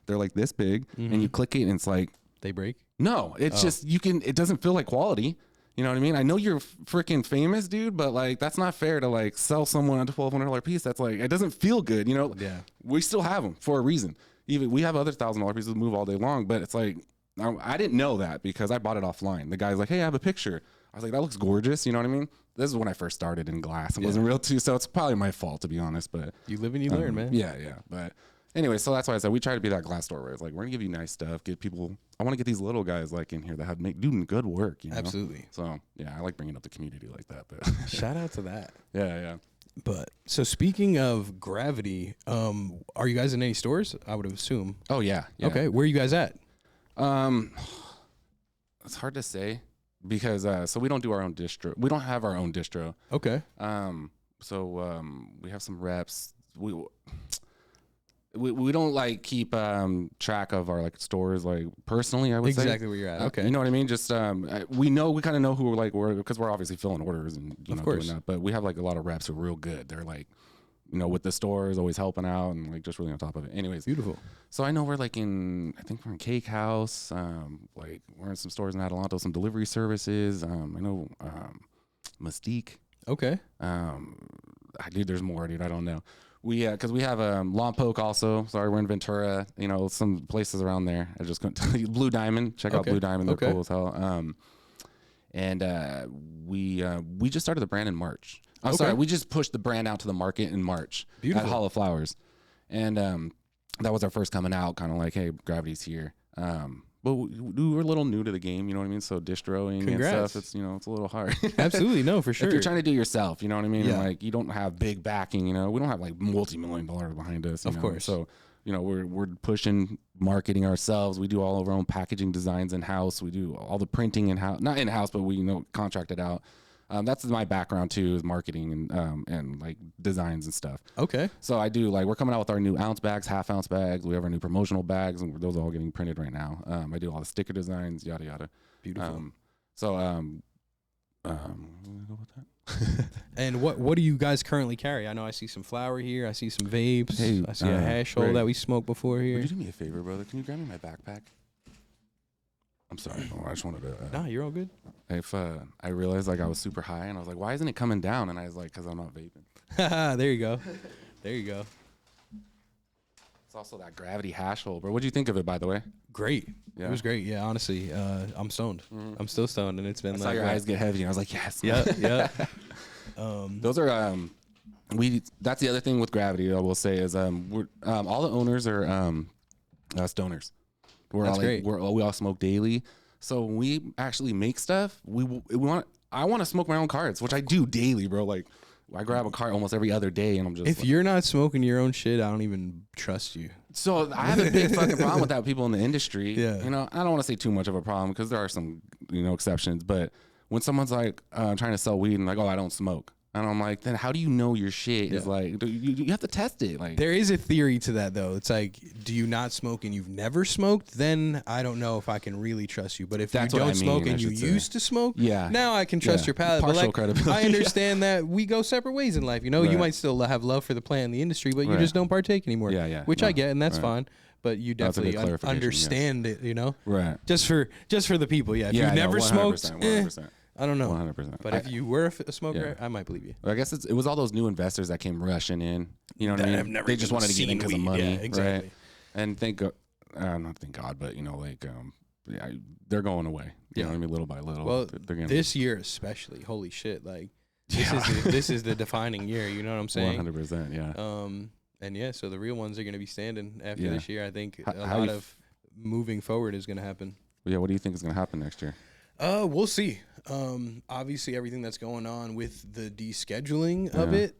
They're like this big, and you click it, and it's like they break. No, it's just it doesn't feel like quality. You know what I mean? I know you're freaking famous, dude, but like that's not fair to like sell someone a $1,200 piece. That's like it doesn't feel good. Yeah. We still have them for a reason. Even we have other $1,000 pieces move all day long, but it's like I didn't know that because I bought it offline. The guy's like, "Hey, I have a picture." I was like, "That looks gorgeous." You know what I mean? This is when I first started in glass. It wasn't real too, so it's probably my fault to be honest. But you live and you learn, man. Yeah. But anyway, so that's why I said we try to be that glass store where it's like we're gonna give you nice stuff, get people. I want to get these little guys like in here that have doing good work. Absolutely. So yeah, I like bringing up the community like that. But shout out to that. Yeah. But so speaking of Gravity, are you guys in any stores? I would assume. Oh yeah. Okay, where are you guys at? It's hard to say because so we don't do our own distro. We don't have our own distro. Okay. So we have some reps. We don't like keep track of our like stores like personally. I would say exactly where you're at. Okay. You know what I mean? Just we kind of know who we're because we're obviously filling orders and of course doing that. But we have like a lot of reps who are real good. They're like with the stores, always helping out and like just really on top of it. Anyways, beautiful. So I know we're like I think we're in Cake House. Like we're in some stores in Adelanto, some delivery services. I know Mystique. Okay. Dude, there's more, dude. I don't know. Because we have Lompoc also. Sorry, we're in Ventura. Some places around there. I just couldn't tell you. Blue Diamond. Check out Blue Diamond. They're cool as hell. And we just started the brand in March. I'm sorry, we just pushed the brand out to the market in March. Beautiful. At Hollow Flowers. And that was our first coming out, kind of like, hey, Gravity's here. But we were a little new to the game, you know what I mean? So distroing and stuff, it's it's a little hard. Absolutely, no, for sure. If you're trying to do it yourself, you know what I mean? Yeah. And like you don't have big backing, we don't have like multi-million-dollar behind us. Of course. So, we're pushing marketing ourselves. We do all of our own packaging designs in-house. We do all the printing in-house, not in-house, but we contract it out. That's my background too, is marketing and like designs and stuff. Okay. So I do we're coming out with our new ounce bags, half ounce bags. We have our new promotional bags, and those are all getting printed right now. I do all the sticker designs, yada yada. Beautiful. Where do we go with that? And what do you guys currently carry? I know I see some flour here. I see some vapes. Hey, I see a hash hole that we smoked before here. Would you do me a favor, brother? Can you grab me my backpack? I'm sorry. I just wanted to. Nah, you're all good. If I realized I was super high, and I was like, "Why isn't it coming down?" And I was like, "Cause I'm not vaping." There you go. There you go. It's also that Gravity hash hole, bro. What'd you think of it, by the way? Great. Yeah. It was great. Yeah, honestly, I'm stoned. Mm-hmm. I'm still stoned, and it's been. I saw your eyes get heavy, and I was like, "Yes." Yeah. Those are That's the other thing with Gravity. I will say is we're all the owners are stoners. That's great. We all smoke daily. So when we actually make stuff, I want to smoke my own cards, which I do daily, bro. Like I grab a card almost every other day, and I'm just. If you're not smoking your own shit, I don't even trust you. So I have a big fucking problem with that. People in the industry. Yeah. I don't want to say too much of a problem because there are some exceptions. But when someone's like trying to sell weed and like, oh, I don't smoke. And I'm like, then how do you know your shit is like? You have to test it. Like, there is a theory to that though. It's like, do you not smoke and you've never smoked? Then I don't know if I can really trust you. But if you don't smoke and you used to smoke, now I can trust your palate. Partial but like, credibility. I understand that we go separate ways in life. You know, you might still have love for the plant and the industry, but you just don't partake anymore. Yeah. Which I get, and that's fine. But you definitely understand it. You know, right? Just for the people. Yeah. If you never smoked, 100%. I don't know. 100%. But if you were a smoker, I might believe you. I guess it was all those new investors that came rushing in. You know what I mean? They just wanted to get in because of money. Yeah, exactly. Right? And not thank God, but they're going away. You know what I mean? Little by little. Well, this year especially, holy shit. Like, this is the defining year. You know what I'm saying? 100%, yeah. And so the real ones are going to be standing after this year. I think a lot of moving forward is going to happen. Yeah, what do you think is going to happen next year? We'll see. Obviously everything that's going on with the descheduling of it,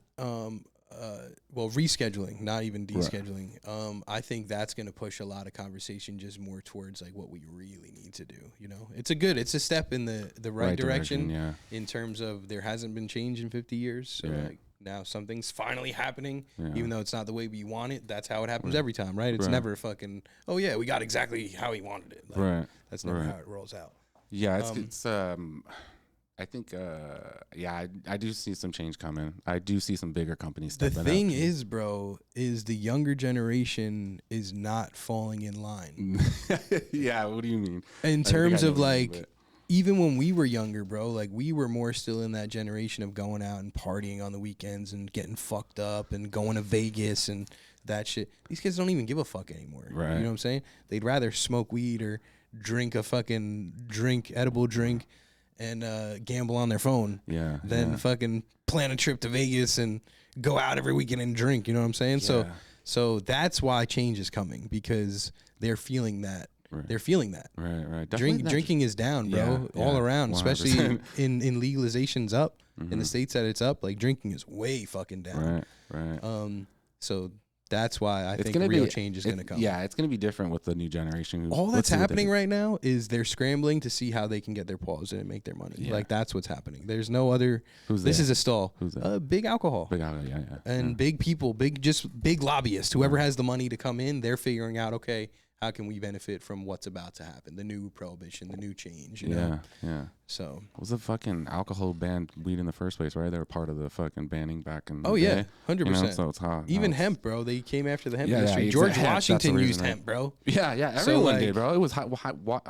well, rescheduling, not even descheduling. Right. I think that's going to push a lot of conversation just more towards like what we really need to do. You know, it's a step in the right direction in terms of there hasn't been change in 50 years. So like now something's finally happening, even though it's not the way we want it. That's how it happens every time, right? It's never fucking, oh yeah, we got exactly how he wanted it. Like, that's never how it rolls out. Yeah, it's I think, I do see some change coming. I do see some bigger companies stepping up. The thing is, bro, is the younger generation is not falling in line. Yeah, what do you mean? In terms of like, even when we were younger, bro, like we were more still in that generation of going out and partying on the weekends and getting fucked up and going to Vegas and that shit. These kids don't even give a fuck anymore. Right. You know what I'm saying? They'd rather smoke weed or drink a fucking edible drink, and gamble on their phone than fucking plan a trip to Vegas and go out every weekend and drink. You know what I'm saying? So that's why change is coming, because they're feeling that. Right. They're feeling that. Right. Drinking is down, bro, all around, 100%. Especially in legalization's up. In the states that it's up, like drinking is way fucking down. Right. So that's why I think real change is going to come. Yeah, it's going to be different with the new generation. All that's happening right now is they're scrambling to see how they can get their paws in and make their money. Yeah. Like, that's what's happening. There's no other. This is a stall. Who's that? Big alcohol. Big alcohol, yeah. And big people, big lobbyists. Whoever has the money to come in, they're figuring out, okay, how can we benefit from what's about to happen? The new prohibition, the new change, you know? Yeah. So. Was the fucking alcohol banned weed in the first place, right? They were part of the fucking banning back in the day. 100%. You know, so it's hot. Even hemp, bro. They came after the hemp industry. George Washington used hemp, bro. Yeah. Everyone did, bro. It was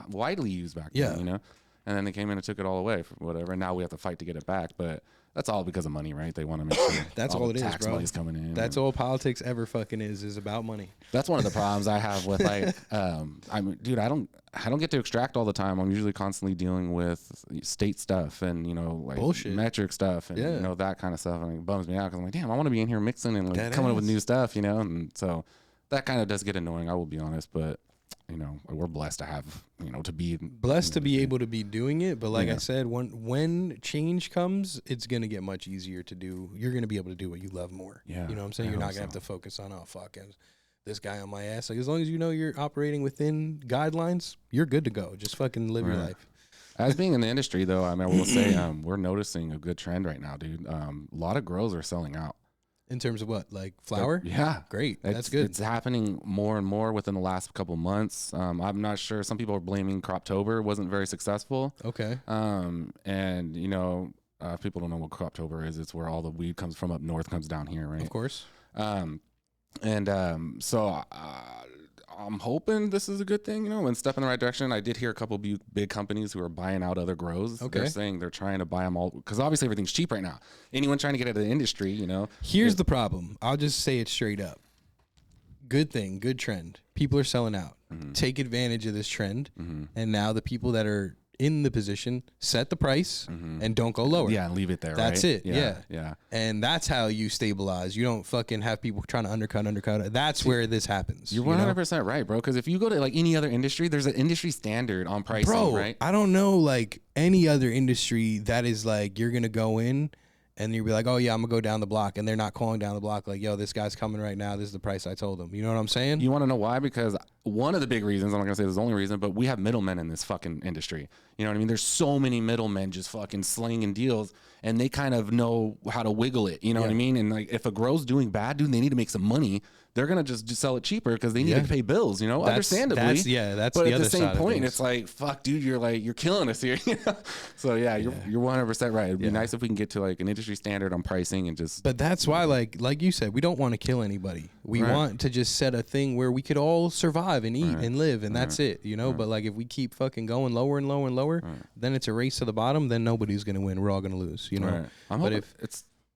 widely used back then, you know? And then they came in and took it all away for whatever. And now we have to fight to get it back. But that's all because of money, right? They want to make sure that's all it is, tax bro. Money's coming in. That's all politics ever fucking is about money. That's one of the problems I have with like, dude, I don't get to extract all the time. I'm usually constantly dealing with state stuff and, you know, like bullshit, metric stuff and, you know, that kind of stuff. And it bums me out because I'm like, damn, I want to be in here mixing and like coming up with new stuff, you know? And so that kind of does get annoying, I will be honest. But, you know, we're blessed to have, you know, to be blessed to be able to be doing it. But like I said, when change comes, it's going to get much easier to do. You're going to be able to do what you love more. Yeah. You know what I'm saying? You're not going to have to focus on, oh, fuck, this guy on my ass. Like, as long as you know you're operating within guidelines, you're good to go. Just fucking live your life. As being in the industry, though, I mean, I will say we're noticing a good trend right now, dude. A lot of grows are selling out. In terms of what, like flower? Yeah. Great. That's good. It's happening more and more within the last couple months. I'm not sure. Some people are blaming Croptober wasn't very successful. Okay. And, you know, if people don't know what Croptober is, it's where all the weed comes from up north, comes down here, right? Of course. So I'm hoping this is a good thing, you know, and step in the right direction. I did hear a couple big companies who are buying out other grows. Okay. They're saying they're trying to buy them all because obviously everything's cheap right now. Anyone trying to get out of the industry, you know. Here's the problem. I'll just say it straight up. Good thing, good trend. People are selling out. Mm-hmm. Take advantage of this trend. Mm-hmm. And now the people that are in the position set the price and don't go lower. Yeah, leave it there. That's right? it. Yeah. And that's how you stabilize. You don't fucking have people trying to undercut. That's where this happens. You're 100% right, bro. Because if you go to like any other industry, there's an industry standard on pricing, bro, right? I don't know like any other industry that is like you're gonna go in and you'll be like, oh yeah, I'm gonna go down the block, and they're not calling down the block like, yo, this guy's coming right now. This is the price I told him. You know what I'm saying? You want to know why? Because one of the big reasons, I'm not gonna say this is the only reason, but we have middlemen in this fucking industry. You know what I mean? There's so many middlemen just fucking slinging deals, and they kind of know how to wiggle it. You know what I mean? And like, if a grow's doing bad, dude, they need to make some money. They're gonna just sell it cheaper because they need to pay bills. You know, understandably. That's but the at other the same side point, it's like, fuck, dude, you're killing us here. You know? So yeah, you're 100% right. It'd be nice if we can get to like an industry standard on pricing and just. But that's why, like you said, we don't want to kill anybody. We want to just set a thing where we could all survive and eat and live, and that's it. You know. But like, if we keep fucking going lower and lower and lower, then it's a race to the bottom. Then nobody's gonna win. We're all gonna lose. You know. But if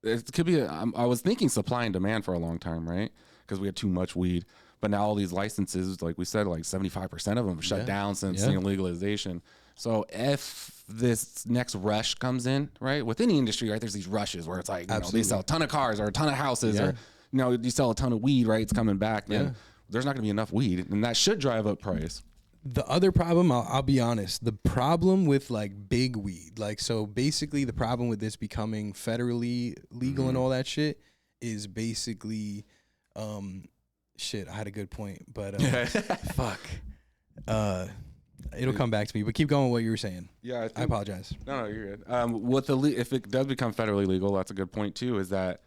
it could be, I was thinking supply and demand for a long time, right? Because we had too much weed. But now all these licenses, like we said, like 75% of them have shut down since legalization. So if this next rush comes in, right, within the industry, right, there's these rushes where it's like, you know, they sell a ton of cars or a ton of houses or, you know, you sell a ton of weed, right, it's coming back. Then there's not going to be enough weed, and that should drive up price. The other problem, I'll be honest, the problem with like big weed, like, so basically the problem with this becoming federally legal and all that shit is basically, shit, I had a good point, but fuck. It'll come back to me, but keep going with what you were saying. Yeah, I apologize. No, you're good. If it does become federally legal, that's a good point too. Is that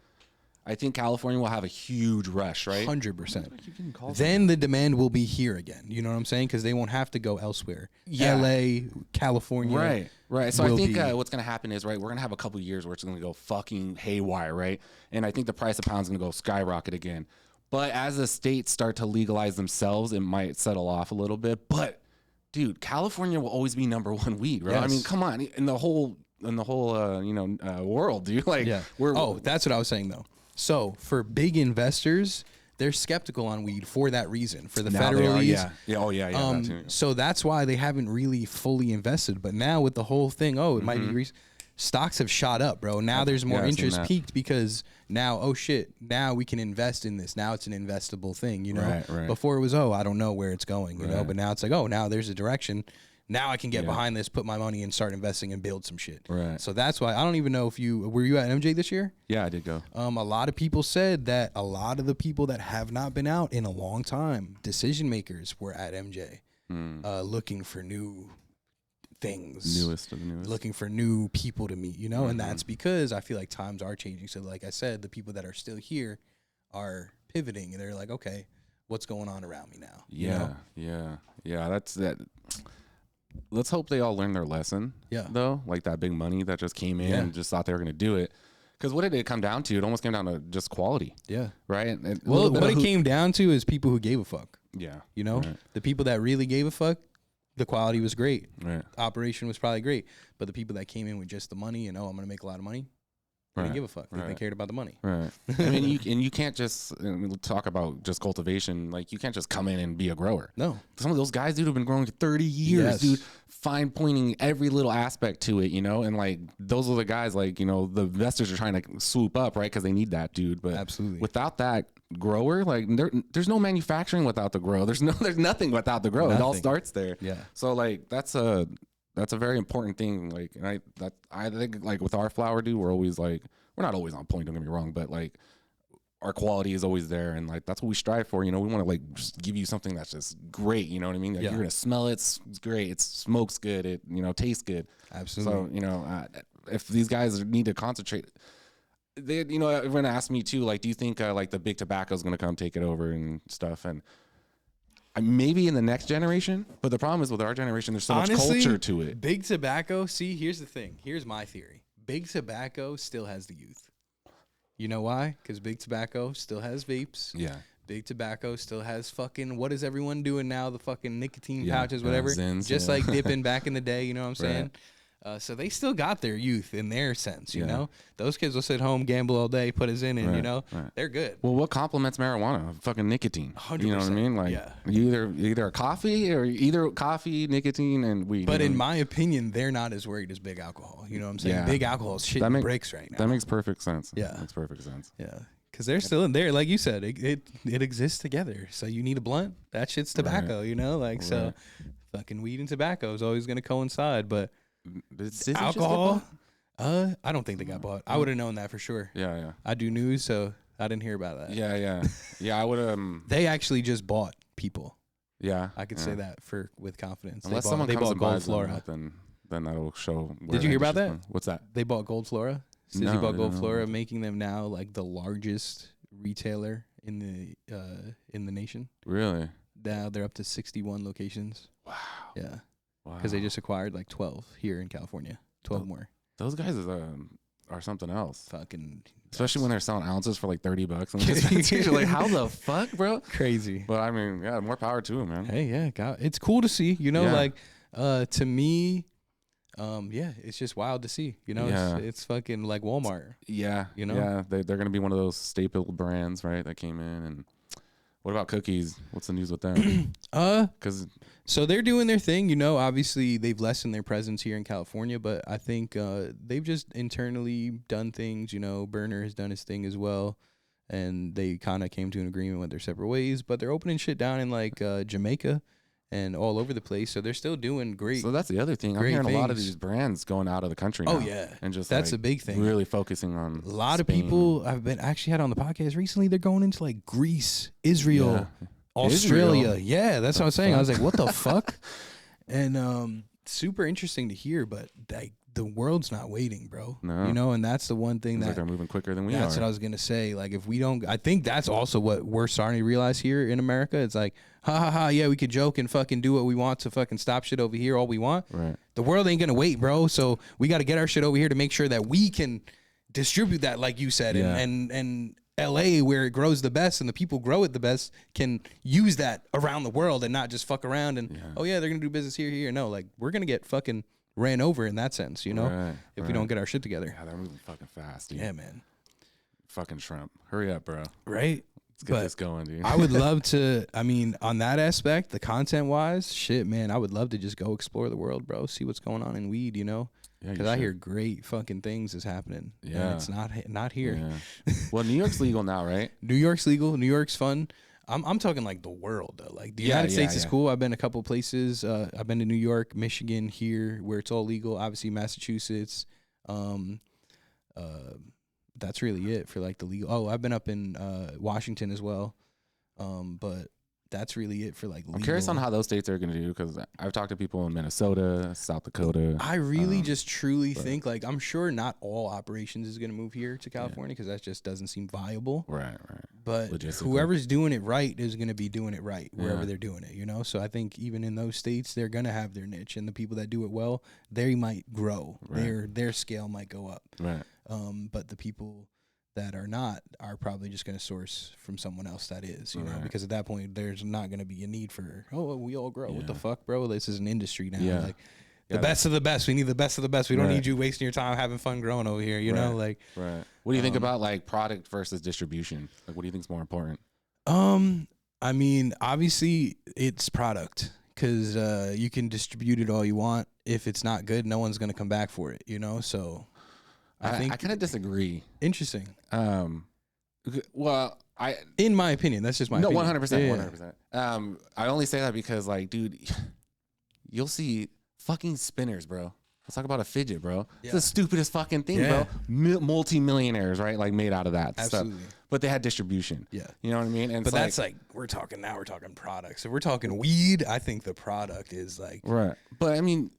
I think California will have a huge rush, right? 100%. Then the demand will be here again. You know what I'm saying? Because they won't have to go elsewhere. Yeah. LA, California. Right. So I think what's going to happen is, right, we're going to have a couple years where it's going to go fucking haywire, right? And I think the price of pound's going to go skyrocket again. But as the states start to legalize themselves, it might settle off a little bit. But dude, California will always be number one weed, right? Yes. I mean, come on, in the whole world, dude. Like, yeah. That's what I was saying though. So for big investors, they're skeptical on weed for that reason, for the federal So that's why they haven't really fully invested. But now with the whole thing, it might be stocks have shot up, bro. Now there's more interest peaked because now, oh shit, now we can invest in this. Now it's an investable thing, you know. Right. Before it was, I don't know where it's going, you know. But now it's like, now there's a direction. Now I can get behind this, put my money and start investing and build some shit. Right. So that's why I don't even know if were you at MJ this year? Yeah, I did go. A lot of people said that a lot of the people that have not been out in a long time, decision makers, were at MJ, looking for new things, newest of the newest, looking for new people to meet, you know. And that's because I feel like times are changing. So like I said, the people that are still here are pivoting and they're like, okay, what's going on around me now? Yeah. That's that. Let's hope they all learn their lesson. Yeah. Though, like that big money that just came in and just thought they were going to do it. Because what did it come down to? It almost came down to just quality. Yeah. Right. What it came down to is people who gave a fuck. Yeah. You know, the people that really gave a fuck, the quality was great. Right. Operation was probably great. But the people that came in with just the money and, I'm going to make a lot of money, they didn't give a fuck. They cared about the money. Right. I mean, you can't just talk about just cultivation. Like, you can't just come in and be a grower. No. Some of those guys, dude, have been growing for 30 years, dude, fine pointing every little aspect to it, you know? And, like, those are the guys, like, you know, the investors are trying to swoop up, right? Because they need that, dude. But absolutely, without that grower, like, there's no manufacturing without the grow. There's nothing without the grow. Nothing. It all starts there. Yeah. So, like, that's a very important thing. Like, and I think, like, with our flower, dude, we're always like, we're not always on point, don't get me wrong, but like our quality is always there, and like that's what we strive for. You know, we want to like just give you something that's just great. You know what I mean? Like, you're gonna smell it, it's great, it smokes good, it tastes good. Absolutely. So if these guys need to concentrate, everyone asked me too, like, do you think like the big tobacco is gonna come take it over and stuff? And maybe in the next generation, but the problem is with our generation, there's so much culture to it. Big tobacco. See, here's the thing. Here's my theory. Big tobacco still has the youth. You know why? Because big tobacco still has vapes. Yeah. Big tobacco still has fucking, what is everyone doing now? The fucking nicotine pouches, whatever. Zins, just like dipping back in the day, you know what I'm saying? So they still got their youth in their sense, you know? Those kids will sit home, gamble all day, put his in, they're good. Well, what complements marijuana? Fucking nicotine. 100%. You know what I mean? Like, either coffee, nicotine, and weed. But in my opinion, they're not as worried as big alcohol. You know what I'm saying? Big alcohol is shit breaks right now. That makes perfect sense. Yeah. That makes perfect sense. Yeah. Because they're still in there. Like you said, it exists together. So you need a blunt. That shit's tobacco, so fucking weed and tobacco is always going to coincide. But alcohol, I don't think they got bought. I would have known that for sure. Yeah. I do news, so I didn't hear about that. Yeah. I would have. They actually just bought people. Yeah, I could say that with confidence. Unless someone comes and buys Flora, then that'll show. Did you hear about that? What's that? They bought Gold Flora. Sizzy bought Gold Flora, making them now like the largest retailer in the nation. Really? Now they're up to 61 locations. Wow. Yeah. Because they just acquired like 12 here in California. 12 more. Those guys are something else. Fucking. Especially when they're selling ounces for like $30. You're like, how the fuck, bro? Crazy. But I mean, more power to them, man. Hey, it's cool to see. Like to me, it's just wild to see. It's fucking like Walmart. Yeah. They're gonna be one of those staple brands, right? That came in. And what about cookies? What's the news with them? So they're doing their thing, obviously they've lessened their presence here in California, but I think they've just internally done things, Burner has done his thing as well, and they kind of came to an agreement with their separate ways, but they're opening shit down in like Jamaica and all over the place. So they're still doing great. So that's the other thing. I'm hearing a lot of these brands going out of the country now. Oh yeah, and just that's like a big thing. Really focusing on a lot Spain. of people I've been actually had on the podcast recently. They're going into like Greece, Israel, Australia. Israel? Yeah, that's what I was saying. I was like, what the fuck? And super interesting to hear, but like the world's not waiting, bro. No. You know, and that's the one thing that like they're moving quicker than we are. That's what I was gonna say. Like if we don't, I think that's also what we're starting to realize here in America. It's like, ha ha ha, yeah, we could joke and fucking do what we want to fucking stop shit over here all we want. Right. The world ain't gonna wait, bro. So we got to get our shit over here to make sure that we can distribute that, like you said, and LA, where it grows the best and the people grow it the best, can use that around the world and not just fuck around and oh yeah, they're gonna do business here. No, like we're gonna get fucking ran over in that sense, you know, if we don't get our shit together. Yeah, they're moving fucking fast, dude. Yeah, man. Fucking Trump. Hurry up, bro. Right? Let's get this going, dude. I would love to, I mean, on that aspect, the content-wise, shit, man, I would love to just go explore the world, bro, see what's going on in weed, you know? Because I hear great fucking things is happening. Yeah. And it's not here. Yeah. Well, New York's legal now, right? New York's legal. New York's fun. I'm talking like the world though. Like the United States is cool. I've been a couple places. I've been to New York, Michigan, here where it's all legal. Obviously Massachusetts. That's really it for like the legal. Oh, I've been up in Washington as well. But that's really it for like legal. I'm curious on how those states are going to do, because I've talked to people in Minnesota, South Dakota. I really just truly think, like, I'm sure not all operations is going to move here to California because that just doesn't seem viable. Right. But whoever's doing it right is going to be doing it right wherever they're doing it, you know? So I think even in those states, they're going to have their niche, and the people that do it well, they might grow. Right. Their scale might go up. Right. But the people that are not are probably just going to source from someone else that is, you know, because at that point there's not going to be a need for, we all grow. What the fuck, bro? This is an industry now. Yeah. Like the best of the best. We need the best of the best. We don't need you wasting your time having fun growing over here, you know, like. Right. What do you think about like product versus distribution? Like, what do you think is more important? I mean, obviously it's product, because you can distribute it all you want. If it's not good, no one's going to come back for it, you know? So I kind of disagree. Interesting. Well, in my opinion, that's just my opinion. 100%. I only say that because, like, dude, you'll see fucking spinners, bro. Let's talk about a fidget, bro. It's the stupidest fucking thing, bro. Multi-millionaires, right? Like, made out of that stuff. But they had distribution. Yeah. You know what I mean? And but that's like, we're talking products. If we're talking weed, I think the product is like. Right. But I mean,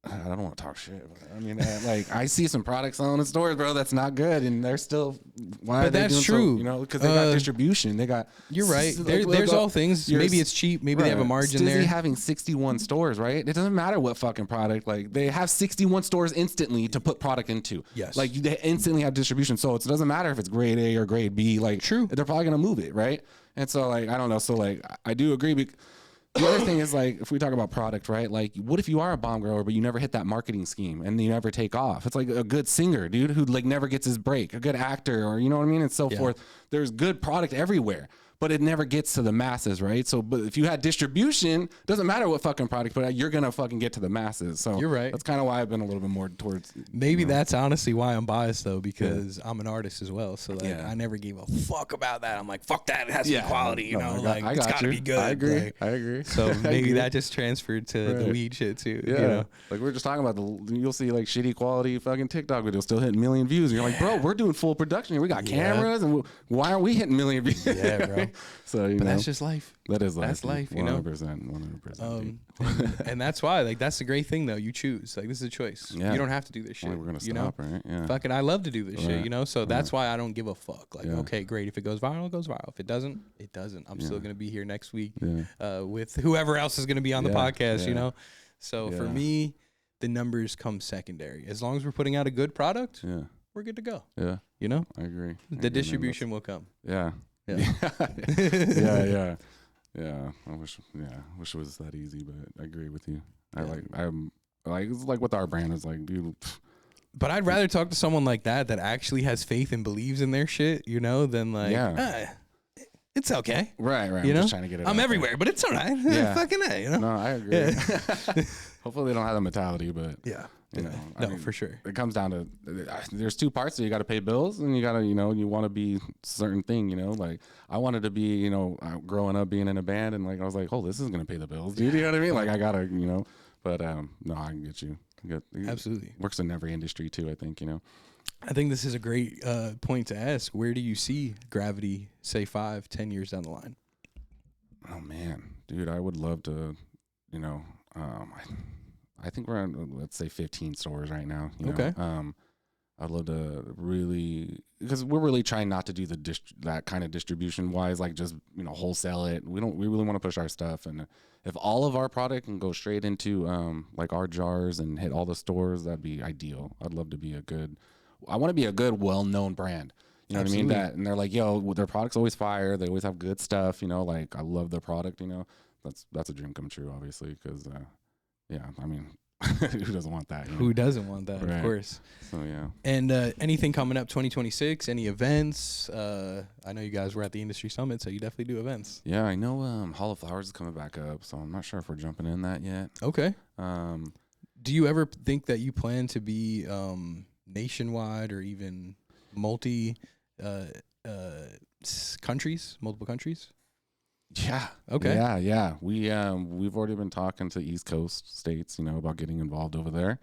I don't want to talk shit. But I mean, like, I see some products on the stores, bro, that's not good, and they're still. Why? But that's true. So, you know, because they got distribution. They got. You're right. There's all things. Maybe it's cheap. Maybe they have a margin there. Having 61 stores, right? It doesn't matter what fucking product. Like, they have 61 stores instantly to put product into. Yes. Like, they instantly have distribution, so it doesn't matter if it's grade A or grade B. Like, true. They're probably gonna move it, right? And so, like, I don't know. So, like, I do agree. The other thing is, like, if we talk about product, right? Like, what if you are a bomb grower, but you never hit that marketing scheme and you never take off? It's like a good singer, dude, who like never gets his break, a good actor, or you know what I mean, and so forth. There's good product everywhere, but it never gets to the masses, right? So, but if you had distribution, doesn't matter what fucking product, but you're gonna fucking get to the masses. So you're right. That's kind of why I've been a little bit more towards. Maybe that's honestly why I'm biased though, because I'm an artist as well. So like, I never gave a fuck about that. I'm like, fuck that. It has to be quality, you know. Like, it's gotta be good. I agree. Like, I agree. So maybe that just transferred to the weed shit too. Yeah. You know? Like we were just talking about you'll see like shitty quality fucking TikTok videos still hitting 1 million views, and you're like, bro, we're doing full production here. We got cameras, and why aren't we hitting 1 million views? Yeah, bro. So you but know. That's just life. That is life. That's life, you know. 100%. And that's why, like, that's the great thing though. You choose. Like, this is a choice. Yeah. You don't have to do this shit. We're gonna you stop, know? Right? Yeah. Fucking, I love to do this shit. You know. So that's why I don't give a fuck. Like, okay, great. If it goes viral, it goes viral. If it doesn't, it doesn't. I'm still gonna be here next week with whoever else is gonna be on the podcast. You know. So for me, the numbers come secondary. As long as we're putting out a good product, we're good to go. Yeah. You know. I agree. The distribution will come. Yeah. Yeah. Yeah. I wish it was that easy, but I agree with you. I'm like it's like with our brand, it's like, dude. But I'd rather talk to someone like that actually has faith and believes in their shit, you know, than like, it's okay. Right. You I'm know? just trying to get it. I'm everywhere, but it's all right. Yeah. Fucking A, you know? No, I agree. Hopefully they don't have the mentality, but You know, no, for sure. It comes down to there's two parts. So you got to pay bills, and you got to, you know, you want to be a certain thing. You know, like I wanted to be, you know, growing up being in a band, and like I was like, oh, this is gonna pay the bills, dude. You know what I mean? Like I gotta, you know. But no, I can get you. Absolutely. Works in every industry too, I think, you know. I think this is a great point to ask. Where do you see Gravity, say 5-10 years down the line? Oh man, dude, I would love to, you know, I think we're on, let's say 15 stores right now. You okay. know? I'd love to really, because we're really trying not to do that kind of distribution wise, like just, you know, wholesale it. We really want to push our stuff. And if all of our product can go straight into like our jars and hit all the stores, that'd be ideal. I'd love to be I want to be a good, well-known brand. You know Absolutely. what I mean? And they're like, yo, their product's always fire. They always have good stuff. You know, like I love their product, you know, that's a dream come true, obviously. Cause yeah, I mean, who doesn't want that? You know? Who doesn't want that? Right. Of course. So yeah. And anything coming up 2026? Any events? I know you guys were at the industry summit, so you definitely do events. Yeah, I know. Hall of Flowers is coming back up, so I'm not sure if we're jumping in that yet. Okay. Do you ever think that you plan to be nationwide or even multiple countries? Yeah. Okay. Yeah. We've already been talking to East Coast states, you know, about getting involved over there.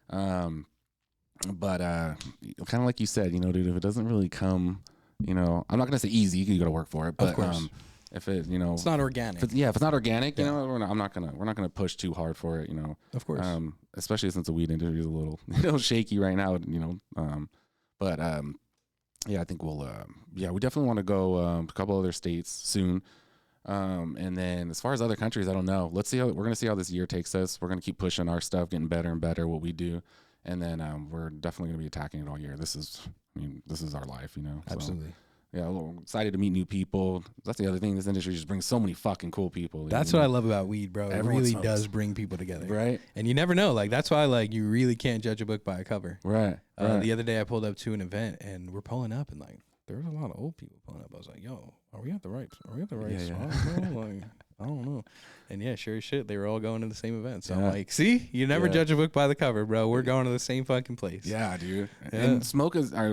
But kind of like you said, you know, dude, if it doesn't really come, you know, I'm not gonna say easy, you got to work for it. But of course. if it, you know, it's not organic. If it's not organic, you know, we're not gonna push too hard for it, you know. Of course. Especially since the weed industry is a little shaky right now, you know. Yeah, I think we definitely want to go a couple other states soon. And then as far as other countries, I don't know. We're going to see how this year takes us. We're going to keep pushing our stuff, getting better and better, what we do. And then, we're definitely going to be attacking it all year. This is our life, you know? Absolutely. So, yeah, I'm excited to meet new people. That's the other thing. This industry just brings so many fucking cool people. That's what I love about weed, bro. Everyone it really smokes. does bring people together. Right. And you never know. Like, that's why, like, you really can't judge a book by a cover. Right. The other day I pulled up to an event and we're pulling up and, like, there was a lot of old people pulling up. I was like, yo, are we at the right spot, bro? Like, I don't know. And yeah, sure as shit, they were all going to the same event. So I'm like, see, you never judge a book by the cover, bro. We're going to the same fucking place. Yeah, dude. Yeah. And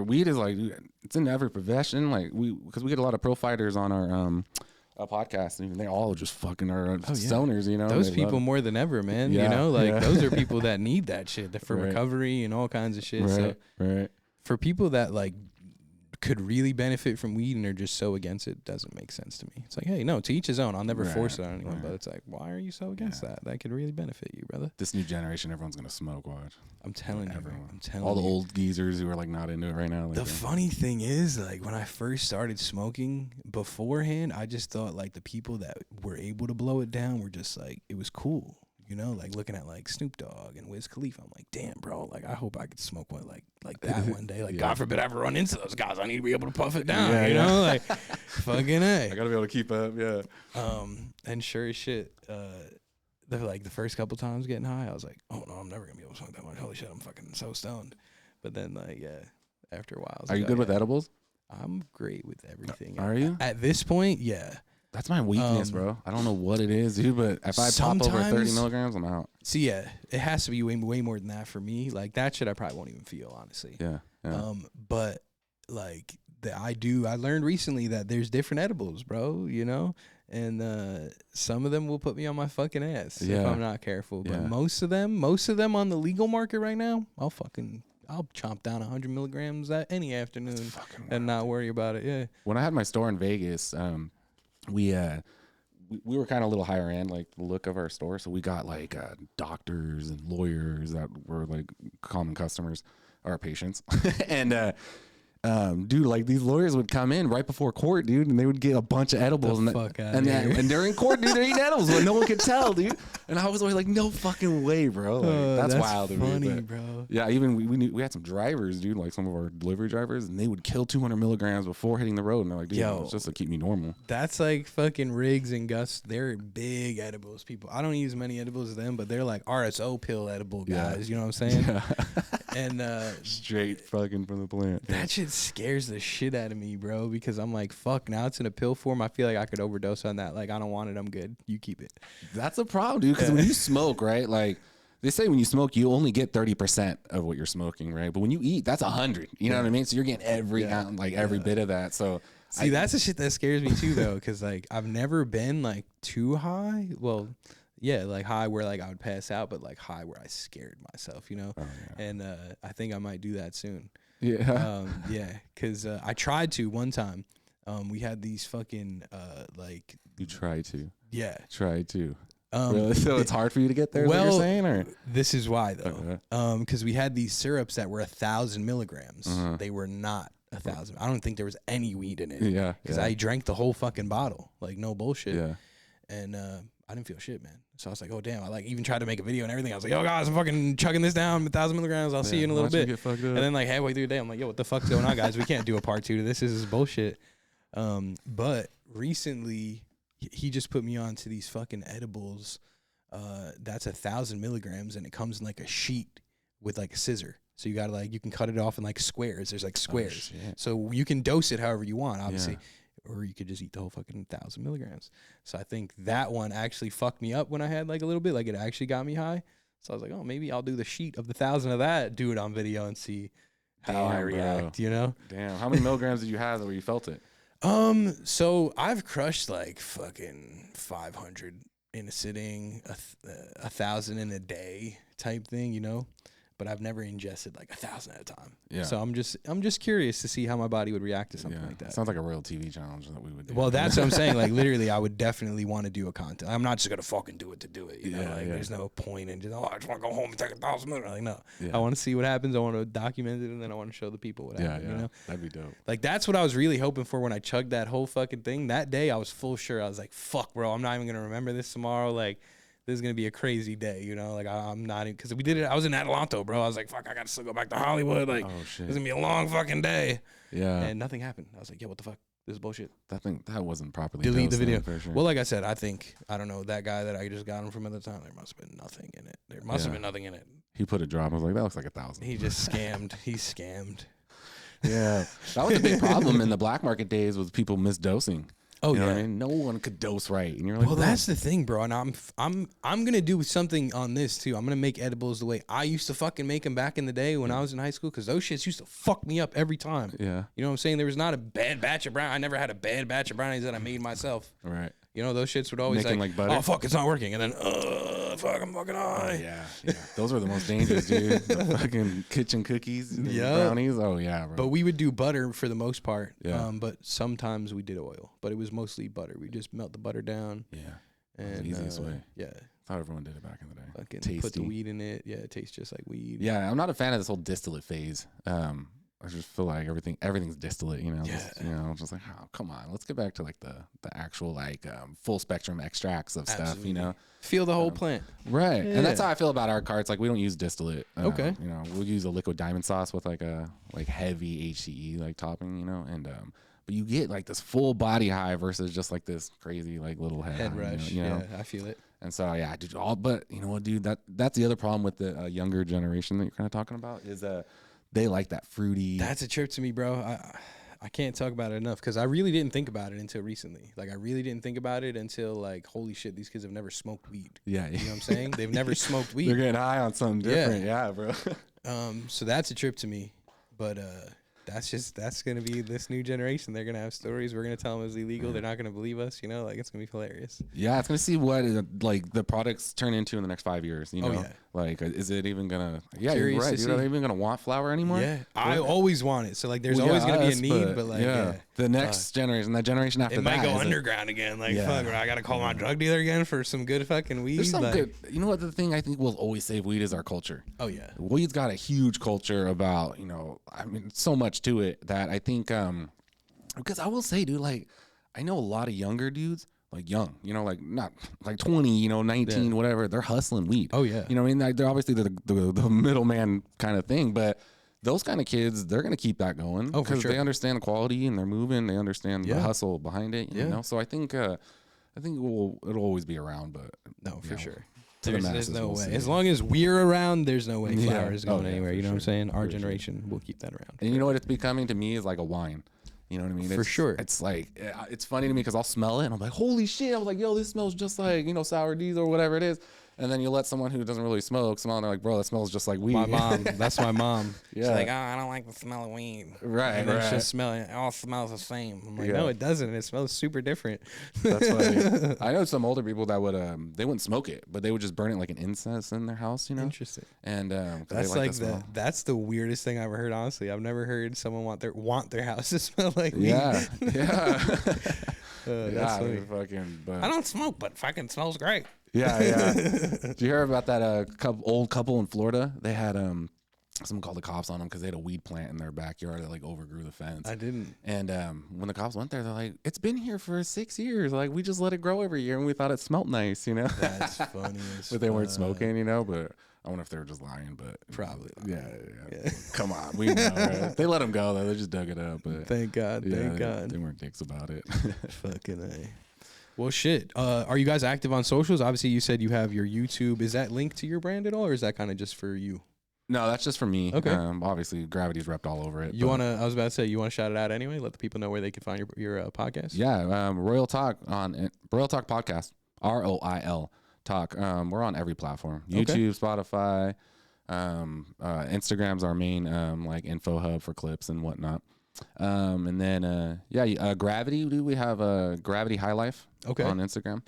weed is like, it's in every profession. Like because we get a lot of pro fighters on our podcast, and they all just fucking are stoners, you know. Those people more than ever, man. Yeah, you know, like those are people that need that shit for recovery and all kinds of shit. Right, so for people that like could really benefit from weed and are just so against it, doesn't make sense to me. It's like, hey, no, to each his own. I'll never force it on anyone, but it's like, why are you so against that? That could really benefit you, brother. This new generation, everyone's gonna smoke. Watch. I'm telling you, everyone. I'm telling all you. the old geezers who are like not into it right now. Like, the funny thing is, like when I first started smoking beforehand, I just thought like the people that were able to blow it down were just like, it was cool. You know, like looking at like Snoop Dogg and Wiz Khalifa, I'm like, damn, bro, like I hope I could smoke one like that one day. Like, God forbid I ever run into those guys. I need to be able to puff it down. You know, like fucking A. I gotta be able to keep up. Yeah. And sure as shit, the first couple times getting high, I was like, oh no, I'm never gonna be able to smoke that much. Holy shit, I'm fucking so stoned. But then like after a while, are you good with edibles? I'm great with everything. Are you? At this point, yeah. That's my weakness, bro. I don't know what it is, dude, but if I pop over 30 milligrams, I'm out. See, yeah, it has to be way more than that for me. Like, that shit I probably won't even feel, honestly. Yeah. But, like, I learned recently that there's different edibles, bro, you know? And some of them will put me on my fucking ass if I'm not careful. But most of them on the legal market right now, I'll chomp down 100 milligrams any afternoon and not worry about it, yeah. When I had my store in Vegas, we were kind of a little higher end, like the look of our store. So we got like doctors and lawyers that were like common customers, our patients. And dude, like these lawyers would come in right before court, dude, and they would get a bunch of edibles. And they're in court, dude, they're eating edibles, but no one could tell, dude. And I was always like, no fucking way, bro. Like, that's wild to funny, me. bro. Yeah, even we had some drivers, dude, like some of our delivery drivers, and they would kill 200 milligrams before hitting the road. And they're like, dude, it's just to keep me normal. That's like fucking Riggs and Gus. They're big edibles people. I don't use many edibles as them, but they're like RSO pill edible guys. You know what I'm saying? Yeah. And straight fucking from the plant. That shit scares the shit out of me, bro, because I'm like, fuck, now it's in a pill form. I feel like I could overdose on that. Like, I don't want it. I'm good. You keep it. That's a problem, dude, because when you smoke, right, like, They say when you smoke, you only get 30% of what you're smoking, right? But when you eat, that's 100. You know what I mean? So you're getting every ounce, like every bit of that. So see, that's the shit that scares me too, though, because like I've never been like too high. Well, yeah, like high where like I would pass out, but like high where I scared myself, you know. Oh, yeah. And I think I might do that soon. Yeah. Yeah, because I tried to one time. We had these fucking like. You try to. Yeah. Try to. Really? So it's hard for you to get there, is what you're saying? Or? This is why, though. Because we had these syrups that were 1,000 milligrams. They were not 1,000. I don't think there was any weed in it. Yeah. Because I drank the whole fucking bottle. Like, no bullshit. Yeah. And I didn't feel shit, man. So I was like, oh, damn. I like even tried to make a video and everything. I was like, oh, guys, I'm fucking chugging this down 1,000 milligrams. I'll see you in a little bit. And then, like, halfway through the day, I'm like, yo, what the fuck's going on, guys? We can't do a part 2 to this. This is bullshit. But recently, he just put me on to these fucking edibles. That's 1,000 milligrams, and it comes in like a sheet with like a scissor. So you gotta like, you can cut it off in like squares. There's like squares. So you can dose it however you want, obviously. Or you could just eat the whole fucking 1,000 milligrams. So I think that one actually fucked me up when I had like a little bit. Like it actually got me high. So I was like, oh, maybe I'll do the sheet of the 1,000 of that, do it on video and see how I react, you know? Damn. How many milligrams did you have where you felt it? So I've crushed like fucking 500 in a sitting, 1,000 in a day type thing, you know? But I've never ingested like 1,000 at a time. Yeah. So I'm just curious to see how my body would react to something like that. Sounds like a real TV challenge that we would do. Well, that's what I'm saying. Like literally, I would definitely want to do a content. I'm not just gonna fucking do it to do it. You know, like there's no point in just I just want to go home and take 1,000 minutes. Like no, I want to see what happens. I want to document it, and then I want to show the people what happened. You know, that'd be dope. Like that's what I was really hoping for when I chugged that whole fucking thing that day. I was full sure. I was like, fuck, bro, I'm not even gonna remember this tomorrow. Like. This is gonna be a crazy day, you know. Like I'm not even because we did it. I was in Adelanto, bro. I was like, "Fuck, I gotta still go back to Hollywood." Like, it's gonna be a long fucking day. Yeah, and nothing happened. I was like, "Yeah, what the fuck? This is bullshit." That wasn't properly. Delete the video. For sure. Well, like I said, I don't know that guy that I just got him from at the time. There must have been nothing in it. There must have been nothing in it. He put a drop. I was like, that looks like 1,000. He just scammed. He scammed. Yeah, that was a big problem in the black market days with people misdosing. Oh, you know what I mean? No one could dose right, and you're like, well, that's the thing, bro. And I'm gonna do something on this too. I'm gonna make edibles the way I used to fucking make them back in the day when I was in high school, because those shits used to fuck me up every time. Yeah, you know what I'm saying? There was not a bad batch of brownies. I never had a bad batch of brownies that I made myself. Right. You know, those shits would always like oh fuck, it's not working, and then fuck, I'm fucking high. Yeah. Those were the most dangerous, dude. The fucking kitchen cookies, brownies. Oh yeah, bro. But we would do butter for the most part. Yeah. But sometimes we did oil, but it was mostly butter. We just melt the butter down. Yeah. And the easiest way. Yeah. How everyone did it back in the day. Fucking tasty. Put the weed in it. Yeah, it tastes just like weed. Yeah, I'm not a fan of this whole distillate phase. I just feel like everything's distillate, you know. Yeah. Just like, oh, come on, let's get back to like the actual like full spectrum extracts of stuff, you know. Feel the whole plant, right? Yeah. And that's how I feel about our carts. Like we don't use distillate. Okay. You know, we'll use a liquid diamond sauce with like a heavy HCE like topping, you know, and but you get like this full body high versus just like this crazy like little head rush. You know? Yeah, I feel it. And so yeah, dude. But you know what, dude? That's the other problem with the younger generation that you're kind of talking about is they like that fruity. That's a trip to me, bro. I can't talk about it enough because I really didn't think about it until recently. Like, I really didn't think about it until, like, holy shit, these kids have never smoked weed. Yeah. You know what I'm saying? They've never smoked weed. They're getting high on something different. Yeah, bro. So that's a trip to me. But that's going to be this new generation. They're going to have stories. We're going to tell them it's illegal. They're not going to believe us. You know, like, it's going to be hilarious. Yeah, it's going to see what, like, the products turn into in the next 5 years, you know? Oh, yeah. Like, is it even going to... Yeah, you're right. Dude, are they even going to want flour anymore? Yeah. I always want it. So, like, there's always going to be a need, but like... Yeah. The next generation, that generation after that... It might go underground again. Like, fuck, I got to call my drug dealer again for some good fucking weed. There's some good... You know what? The thing I think will always save weed is our culture. Oh, yeah. Weed's got a huge culture about, you know... I mean, so much to it that I think... Because I will say, dude, like, I know a lot of younger dudes... Like young, you know, like not like 20, you know, 19, whatever. They're hustling weed. Oh yeah, you know, what I mean, like, they're obviously the middleman kind of thing, but those kind of kids, they're gonna keep that going because they understand quality and they're moving. They understand the hustle behind it. You know, so I think it'll always be around, but no, for sure. There's no way. As long as we're around, there's no way flour is going anywhere. You know what I'm saying? Our generation will keep that around. And you know what it's becoming to me is like a wine. You know what I mean? For sure. It's like, it's funny to me because I'll smell it and I'm like, holy shit. I was like, yo, this smells just like, you know, sour diesel or whatever it is. And then you let someone who doesn't really smoke smell, and they're like, bro, that smells just like weed. My mom, that's my mom. Yeah. She's like, oh, I don't like the smell of weed. Right, and then right. It's just smelling. It all smells the same. I'm like, Yeah. no, it doesn't. It smells super different. That's funny. I know some older people that would, they wouldn't smoke it, but they would just burn it like an incense in their house, you know? Interesting. And that's they like the smell. that's the weirdest thing I've ever heard. Honestly, I've never heard someone want their house to smell like weed. Yeah, yeah. That's funny. But I don't smoke, but fucking smells great. Yeah, yeah. Did you hear about that old couple in Florida? They had someone called the cops on them because they had a weed plant in their backyard that like overgrew the fence. I didn't. And when the cops went there, they're like, "It's been here for 6 years. Like we just let it grow every year, and we thought it smelled nice, you know." That's funny. But they weren't smoking, you know. But I wonder if they were just lying. But Probably. yeah. Come on, we know. Right? They let them go though. They just dug it up. But Thank God. Thank God. They weren't dicks about it. Fucking A. Well, shit. Are you guys active on socials? Obviously, you said you have your YouTube. Is that linked to your brand at all, or is that kind of just for you? No, that's just for me. Okay. Obviously, Gravity's repped all over it. I was about to say, you want to shout it out anyway? Let the people know where they can find your podcast. Yeah, Royal Talk Podcast, ROIL Talk. We're on every platform: YouTube, Spotify, Instagram's our main like info hub for clips and whatnot. And then Gravity. We have Gravity High Life on Instagram,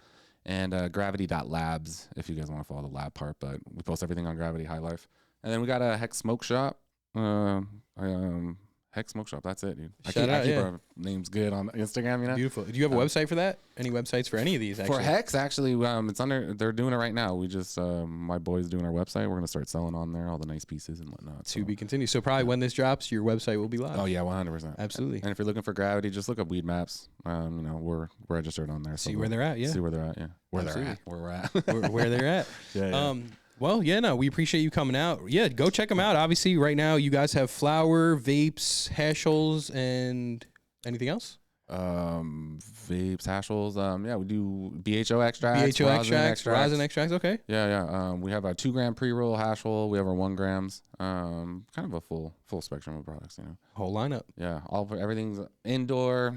and Gravity.labs if you guys want to follow the lab part. But we post everything on Gravity High Life. And then we got a Hex Smoke Shop. Hex Smoke Shop. That's it, dude. I keep our names good on Instagram, you know? Beautiful. Do you have a website for that? Any websites for any of these, actually? For Hex, actually, it's they're doing it right now. We just, my boy's doing our website. We're going to start selling on there all the nice pieces and whatnot. To be continued. So probably when this drops, your website will be live. Oh, yeah, 100%. Absolutely. And if you're looking for Gravity, just look up Weed Maps. We're registered on there. See where they're at, yeah. See where they're at, yeah. Where Absolutely. they're at. where they're at. Yeah. Well, yeah, no, we appreciate you coming out. Yeah, go check them out. Obviously, right now, you guys have flower, vapes, hash holes, and anything else? Vapes, hash holes. Yeah, we do BHO extracts, rosin extracts. Okay. Yeah. We have our 2 gram pre-roll hash hole. We have our 1 grams. Kind of a full spectrum of products, you know. Whole lineup. Yeah, everything's indoor,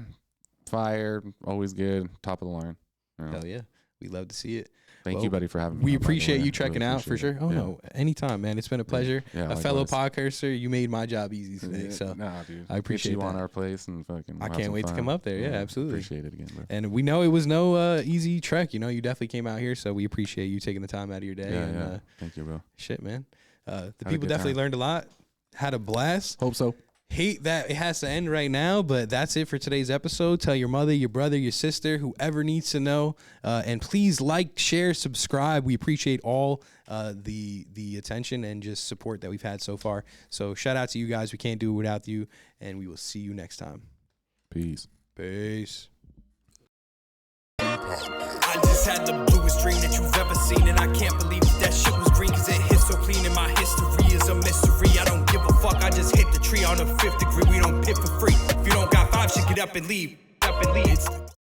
fire, always good, top of the line. You know. Hell yeah, we love to see it. Thank you, buddy, for having me. We appreciate you checking out for sure. It. Oh, no, anytime, man. It's been a pleasure. Yeah, a fellow podcaster, you made my job easy today. So dude. I appreciate you that. on our place and fucking. I can't wait to come up there. Yeah, absolutely. Appreciate it again, bro. And we know it was no easy trek. You know, you definitely came out here, so we appreciate you taking the time out of your day. Yeah. Thank you, bro. Shit, man. The people definitely learned a lot. Had a blast. Hope so. Hate that it has to end right now, but that's it for today's episode. Tell your mother, your brother, your sister, whoever needs to know. And please like, share, subscribe. We appreciate all the attention and just support that we've had so far. So shout out to you guys. We can't do it without you. And we will see you next time. Peace. Peace. I just had the bluest dream that you've ever seen, and I can't believe that shit was green, cause it hit so clean, and my history is a mystery. I don't give a fuck, I just hit the tree on the 5th degree. We don't pit for free. If you don't got 5 shit, get up and leave.